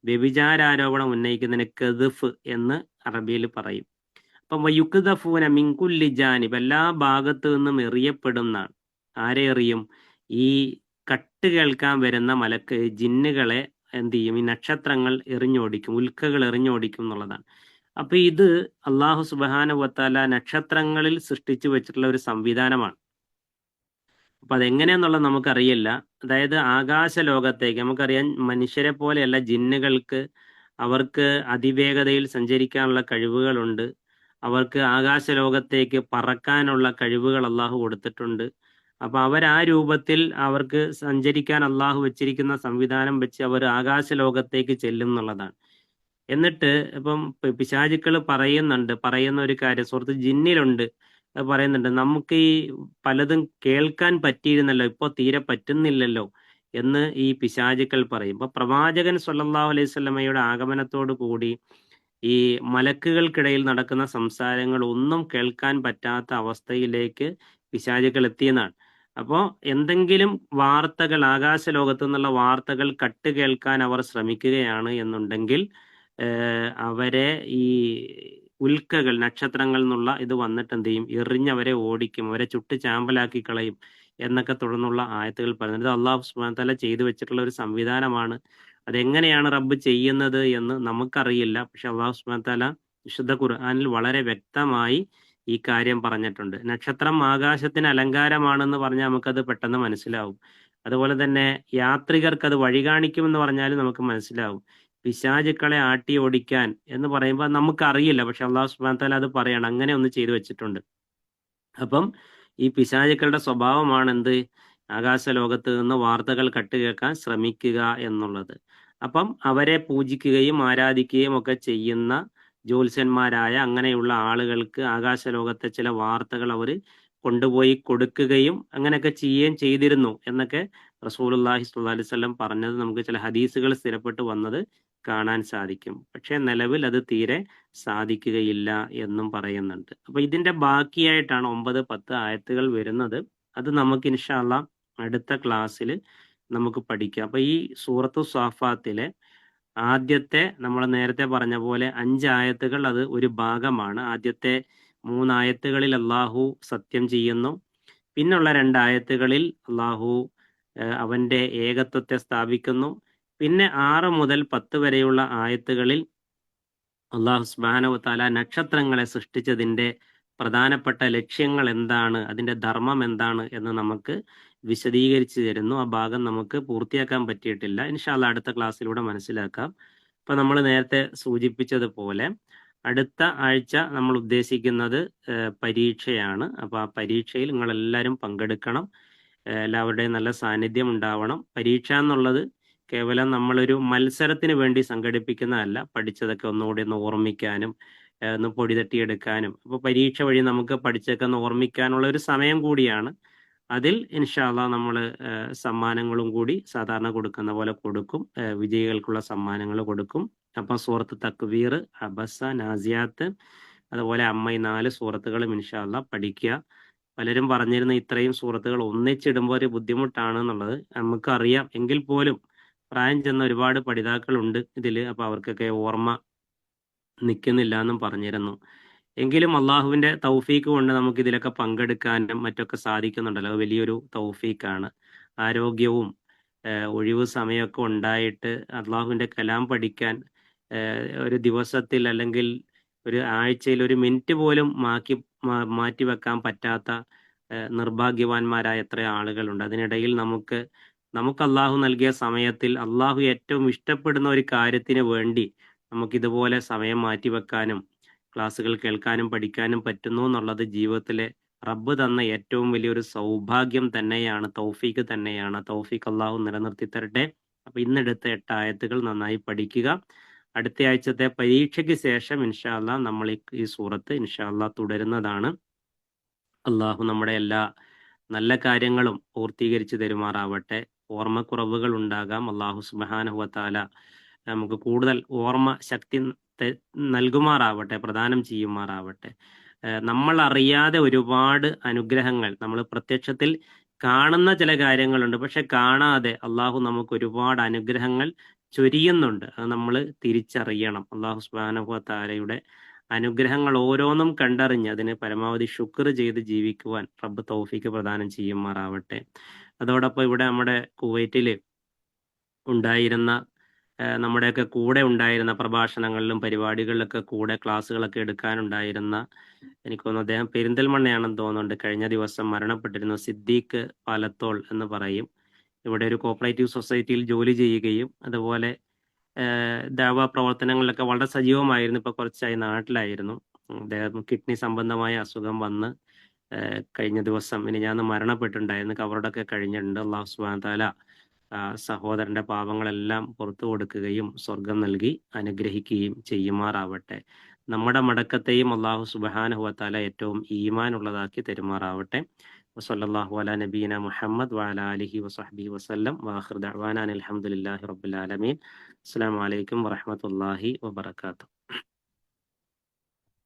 വ്യഭിചാരാരോപണം ഉന്നയിക്കുന്നതിന് കദഫ് എന്ന് അറബിയിൽ പറയും. അപ്പം വയുക്ദഫൂന മിൻ കുല്ലി ജാനിബ്, എല്ലാ ഭാഗത്തു നിന്നും എറിയപ്പെടുന്നതാണ്. ആരെ എറിയും? ഈ കട്ട് കേൾക്കാൻ വരുന്ന ജിന്നുകളെ എന്ത് ചെയ്യും? ഈ നക്ഷത്രങ്ങൾ എറിഞ്ഞോടിക്കും, ഉൽക്കകൾ എറിഞ്ഞോടിക്കും എന്നുള്ളതാണ്. അപ്പൊ ഇത് അല്ലാഹു സുബ്ഹാനഹു വ തആല നക്ഷത്രങ്ങളിൽ സൃഷ്ടിച്ചു വെച്ചിട്ടുള്ള ഒരു സംവിധാനമാണ്. അപ്പൊ അതെങ്ങനെയാന്നുള്ളത് നമുക്കറിയില്ല. അതായത് ആകാശ ലോകത്തേക്ക്, നമുക്കറിയാം മനുഷ്യരെ പോലെയല്ല ജിന്നുകൾക്ക്, അവർക്ക് അതിവേഗതയിൽ സഞ്ചരിക്കാനുള്ള കഴിവുകളുണ്ട്. അവർക്ക് ആകാശ ലോകത്തേക്ക് പറക്കാനുള്ള കഴിവുകൾ അള്ളാഹു കൊടുത്തിട്ടുണ്ട്. അപ്പൊ ആ രൂപത്തിൽ അവർക്ക് സഞ്ചരിക്കാൻ അള്ളാഹു വെച്ചിരിക്കുന്ന സംവിധാനം വെച്ച് അവർ ആകാശ ലോകത്തേക്ക് ചെല്ലും എന്നുള്ളതാണ്. എന്നിട്ട് ഇപ്പം പിശാചുക്കൾ പറയുന്ന ഒരു കാര്യം സുഹൃത്ത് ജിന്നിലുണ്ട്, പറയുന്നുണ്ട്, നമുക്ക് ഈ പലതും കേൾക്കാൻ പറ്റിയിരുന്നല്ലോ, ഇപ്പൊ തീരെ പറ്റുന്നില്ലല്ലോ എന്ന് ഈ പിശാചുക്കൾ പറയും. അപ്പൊ പ്രവാചകൻ സ്വല്ലല്ലാഹു അലൈഹി വസല്ലമയുടെ ആഗമനത്തോടു കൂടി ഈ മലക്കുകൾക്കിടയിൽ നടക്കുന്ന സംസാരങ്ങൾ ഒന്നും കേൾക്കാൻ പറ്റാത്ത അവസ്ഥയിലേക്ക് പിശാചുക്കൾ എത്തിയെന്നാണ്. അപ്പോൾ എന്തെങ്കിലും വാർത്തകൾ, ആകാശലോകത്തു നിന്നുള്ള വാർത്തകൾ കേൾക്കാൻ അവർ ശ്രമിക്കുകയാണ് എന്നുണ്ടെങ്കിൽ അവരെ ഈ ഉൽക്കകൾ, നക്ഷത്രങ്ങൾ എന്നുള്ള ഇത് വന്നിട്ട് എന്ത് ചെയ്യും? എറിഞ്ഞവരെ ഓടിക്കും, അവരെ ചുട്ട് ചാമ്പലാക്കി കളയും എന്നൊക്കെ തുടർന്നുള്ള ആയത്തുകൾ പറയുന്നത്. ഇത് അള്ളാഹു സുബ്ഹാനഹു വ തആല ചെയ്തു വെച്ചിട്ടുള്ള ഒരു സംവിധാനമാണ്. അതെങ്ങനെയാണ് റബ്ബ് ചെയ്യുന്നത് എന്ന് നമുക്കറിയില്ല. പക്ഷെ അള്ളാഹു സുബ്ഹാനഹു വ തആല വിശുദ്ധ ഖുർആനിൽ വളരെ വ്യക്തമായി ഈ കാര്യം പറഞ്ഞിട്ടുണ്ട്. നക്ഷത്രം ആകാശത്തിന് അലങ്കാരമാണെന്ന് പറഞ്ഞാൽ നമുക്കത് പെട്ടെന്ന് മനസ്സിലാവും. അതുപോലെ തന്നെ യാത്രികർക്ക് അത് വഴി കാണിക്കുമെന്ന് പറഞ്ഞാലും നമുക്ക് മനസ്സിലാവും. പിശാചുക്കളെ ആട്ടി ഓടിക്കാൻ എന്ന് പറയുമ്പോൾ നമുക്കറിയില്ല. പക്ഷെ അള്ളാഹു സുബ്ഹാനഹു വ തആല അത് പറയാണ്. അങ്ങനെ ഒന്ന് ചെയ്തു വെച്ചിട്ടുണ്ട്. അപ്പം ഈ പിശാചുക്കളുടെ സ്വഭാവമാണ് എന്ത്? ആകാശ ലോകത്ത് നിന്ന് വാർത്തകൾ കേൾക്കാൻ ശ്രമിക്കുക എന്നുള്ളത്. അപ്പം അവരെ പൂജിക്കുകയും ആരാധിക്കുകയും ഒക്കെ ചെയ്യുന്ന ജ്യോത്സ്യന്മാരായ അങ്ങനെയുള്ള ആളുകൾക്ക് ആകാശ ലോകത്തെ ചില വാർത്തകൾ അവർ കൊണ്ടുപോയി കൊടുക്കുകയും അങ്ങനെയൊക്കെ ചെയ്യുകയും ചെയ്തിരുന്നു എന്നൊക്കെ റസൂലുള്ളാഹി സ്വല്ലല്ലാഹി അലൈഹി വസല്ലം പറഞ്ഞത് നമുക്ക് ചില ഹദീസുകൾ സ്ഥിരപ്പെട്ട് വന്നത് കാണാൻ സാധിക്കും. പക്ഷെ നിലവിൽ അത് തീരെ സാധിക്കുകയില്ല എന്നും പറയുന്നുണ്ട്. അപ്പൊ ഇതിന്റെ ബാക്കിയായിട്ടാണ് 9, 10 ആയത്തുകൾ വരുന്നത്. അത് നമുക്ക് ഇൻഷാ അല്ലാഹ് അടുത്ത ക്ലാസ്സിൽ നമുക്ക് പഠിക്കാം. അപ്പൊ ഈ സൂറത്തു സ്വാഫാത്തിലെ ആദ്യത്തെ നമ്മൾ നേരത്തെ പറഞ്ഞ പോലെ 5 ആയത്തുകൾ അത് ഒരു ഭാഗമാണ്. ആദ്യത്തെ 3 ആയത്തുകളിൽ അള്ളാഹു സത്യം ചെയ്യുന്നു. പിന്നുള്ള 2 ആയത്തുകളിൽ അള്ളാഹു അവന്റെ ഏകത്വത്തെ സ്ഥാപിക്കുന്നു. പിന്നെ 6 മുതൽ 10 വരെയുള്ള ആയത്തുകളിൽ അള്ളാഹു സുബ്ഹാനഹു വ തആല നക്ഷത്രങ്ങളെ സൃഷ്ടിച്ചതിന്റെ പ്രധാനപ്പെട്ട ലക്ഷ്യങ്ങൾ എന്താണ്, അതിന്റെ ധർമ്മം എന്താണ് എന്ന് നമുക്ക് വിശദീകരിച്ചു തരുന്നു. ആ ഭാഗം നമുക്ക് പൂർത്തിയാക്കാൻ പറ്റിയിട്ടില്ല. ഇൻഷാ അല്ലാഹ് അടുത്ത ക്ലാസ്സിലൂടെ മനസ്സിലാക്കാം. ഇപ്പൊ നമ്മൾ നേരത്തെ സൂചിപ്പിച്ചതുപോലെ അടുത്ത ആഴ്ച നമ്മൾ ഉദ്ദേശിക്കുന്നത് പരീക്ഷയാണ്. അപ്പൊ ആ പരീക്ഷയിൽ നിങ്ങൾ എല്ലാവരും പങ്കെടുക്കണം. എല്ലാവരുടെയും നല്ല സാന്നിധ്യം ഉണ്ടാവണം. പരീക്ഷ എന്നുള്ളത് കേവലം നമ്മളൊരു മത്സരത്തിന് വേണ്ടി സംഘടിപ്പിക്കുന്നതല്ല. പഠിച്ചതൊക്കെ ഒന്നുകൂടി ഒന്ന് ഓർമ്മിക്കാനും ഒന്ന് പൊടി തട്ടിയെടുക്കാനും. അപ്പോൾ പരീക്ഷ വഴി നമുക്ക് പഠിച്ചതൊക്കെ ഒന്ന് ഓർമ്മിക്കാനുള്ള ഒരു സമയം കൂടിയാണ്. അതിൽ ഇൻഷാ അല്ലാഹ് നമ്മൾ സമ്മാനങ്ങളും കൂടി സാധാരണ കൊടുക്കുന്ന പോലെ കൊടുക്കും. വിജയികൾക്കുള്ള സമ്മാനങ്ങൾ കൊടുക്കും. അപ്പം സൂറത്ത് തക്വീർ, അബസ, നാസിയാത്ത്, അതുപോലെ അമ്മ, ഈ 4 സൂറത്തുകളും ഇൻഷാ അല്ലാഹ് പഠിക്കുക. പലരും പറഞ്ഞിരുന്ന ഇത്രയും സൂറത്തുകൾ ഒന്നിച്ചിടുമ്പോൾ ഒരു ബുദ്ധിമുട്ടാണ് എന്നുള്ളത് നമുക്കറിയാം. എങ്കിൽ പോലും പ്രായം ചെന്ന ഒരുപാട് പഠിതാക്കളുണ്ട് ഇതിൽ. അപ്പോൾ അവർക്കൊക്കെ ഓർമ്മ നിൽക്കുന്നില്ല എന്നും പറഞ്ഞിരുന്നു. എങ്കിലും അള്ളാഹുവിന്റെ തൗഫീക്ക് കൊണ്ട് നമുക്ക് ഇതിലൊക്കെ പങ്കെടുക്കാനും മറ്റൊക്കെ സാധിക്കുന്നുണ്ടല്ലോ. അത് വലിയൊരു തൗഫീക്കാണ്. ആരോഗ്യവും ഒഴിവ് സമയമൊക്കെ ഉണ്ടായിട്ട് അള്ളാഹുവിന്റെ കലാം പഠിക്കാൻ ഒരു ദിവസത്തിൽ അല്ലെങ്കിൽ ഒരു ആഴ്ചയിൽ ഒരു മിനിറ്റ് പോലും മാറ്റി വെക്കാൻ പറ്റാത്ത നിർഭാഗ്യവാന്മാരായ എത്ര ആളുകളുണ്ട്. അതിനിടയിൽ നമുക്ക് അള്ളാഹു നൽകിയ സമയത്തിൽ അള്ളാഹു ഏറ്റവും ഇഷ്ടപ്പെടുന്ന ഒരു കാര്യത്തിന് വേണ്ടി നമുക്കിതുപോലെ സമയം മാറ്റിവെക്കാനും ക്ലാസ്സുകൾ കേൾക്കാനും പഠിക്കാനും പറ്റുന്നു എന്നുള്ളത് ജീവിതത്തിലെ റബ്ബ് തന്ന ഏറ്റവും വലിയൊരു സൗഭാഗ്യം തന്നെയാണ്, തൗഫീക്ക് തന്നെയാണ്. തൗഫീക്ക് അള്ളാഹു നിലനിർത്തി തരട്ടെ. അപ്പൊ ഇന്നെടുത്ത 8 ആയത്തുകൾ നന്നായി പഠിക്കുക. അടുത്ത ആഴ്ചത്തെ പരീക്ഷയ്ക്ക് ശേഷം ഇൻഷാ അല്ലാഹ് നമ്മൾ ഈ സൂറത്ത് ഇൻഷാ അല്ലാഹ് തുടരുന്നതാണ്. അള്ളാഹു നമ്മുടെ എല്ലാ നല്ല കാര്യങ്ങളും പൂർത്തീകരിച്ചു തരുമാറാവട്ടെ. ഓർമ്മക്കുറവുകൾ ഉണ്ടാകാം. അള്ളാഹു സുബ്ഹാനഹു വ തആല നമുക്ക് കൂടുതൽ ഓർമ്മ ശക്തി നൽകുമാറാവട്ടെ, പ്രദാനം ചെയ്യുമാറാവട്ടെ. നമ്മൾ അറിയാതെ ഒരുപാട് അനുഗ്രഹങ്ങൾ, നമ്മൾ പ്രത്യക്ഷത്തിൽ കാണുന്ന ചില കാര്യങ്ങളുണ്ട്, പക്ഷെ കാണാതെ അള്ളാഹു നമുക്ക് ഒരുപാട് അനുഗ്രഹങ്ങൾ ചൊരിയുന്നുണ്ട്. അത് നമ്മൾ തിരിച്ചറിയണം. അള്ളാഹു സുബ്ഹാനഹു വ തആലയുടെ അനുഗ്രഹങ്ങൾ ഓരോന്നും കണ്ടറിഞ്ഞ് അതിന് പരമാവധി ശുക്ർ ചെയ്ത് ജീവിക്കുവാൻ റബ്ബ് തൗഫീക്ക് പ്രദാനം ചെയ്യുമാറാവട്ടെ. അതോടൊപ്പം ഇവിടെ നമ്മുടെ കുവൈറ്റിൽ ഉണ്ടായിരുന്ന നമ്മുടെയൊക്കെ കൂടെ ഉണ്ടായിരുന്ന പ്രഭാഷണങ്ങളിലും പരിപാടികളിലൊക്കെ കൂടെ ക്ലാസ്സുകളൊക്കെ എടുക്കാനുണ്ടായിരുന്ന, എനിക്ക് തോന്നുന്നു അദ്ദേഹം പെരിന്തൽമണ്ണയാണെന്ന് തോന്നുന്നുണ്ട്, കഴിഞ്ഞ ദിവസം മരണപ്പെട്ടിരുന്നു. സിദ്ദീഖ് പാലത്തോൾ എന്ന് പറയും. ഇവിടെ ഒരു കോപ്പറേറ്റീവ് സൊസൈറ്റിയിൽ ജോലി ചെയ്യുകയും അതുപോലെ ദഅവ പ്രവർത്തനങ്ങളിലൊക്കെ വളരെ സജീവമായിരുന്നു. ഇപ്പൊ കുറച്ചായി നാട്ടിലായിരുന്നു. അദ്ദേഹം കിഡ്നി സംബന്ധമായ അസുഖം വന്ന് കഴിഞ്ഞ ദിവസം മിനിഞ്ഞാന്ന് മരണപ്പെട്ടിട്ടുണ്ടായിരുന്നു. കവറോടൊക്കെ കഴിഞ്ഞിട്ടുണ്ട്. അല്ലാഹു സുബ്ഹാനഹു വ തആല സഹോദരന്റെ പാപങ്ങളെല്ലാം പുറത്തു കൊടുക്കുകയും സ്വർഗം നൽകി അനുഗ്രഹിക്കുകയും ചെയ്യുമാറാവട്ടെ. നമ്മുടെ മടക്കത്തെയും അല്ലാഹു സുബ്ഹാനഹു വ തആല ഏറ്റവും ഈമാൻ ഉള്ളതാക്കി തരുമാറാവട്ടെ. വസല്ലല്ലാഹു അലാ നബീന മുഹമ്മദ് വഅലാ ആലിഹി വസഹ്ബിഹി വസല്ലം വആഖിറു ദഅ്വാനാ അൽഹംദുലില്ലാഹി റബ്ബിൽ ആലമീൻ. അസ്സലാമു അലൈക്കും വറഹ്മത്തുള്ളാഹി വബറകാതുഹു.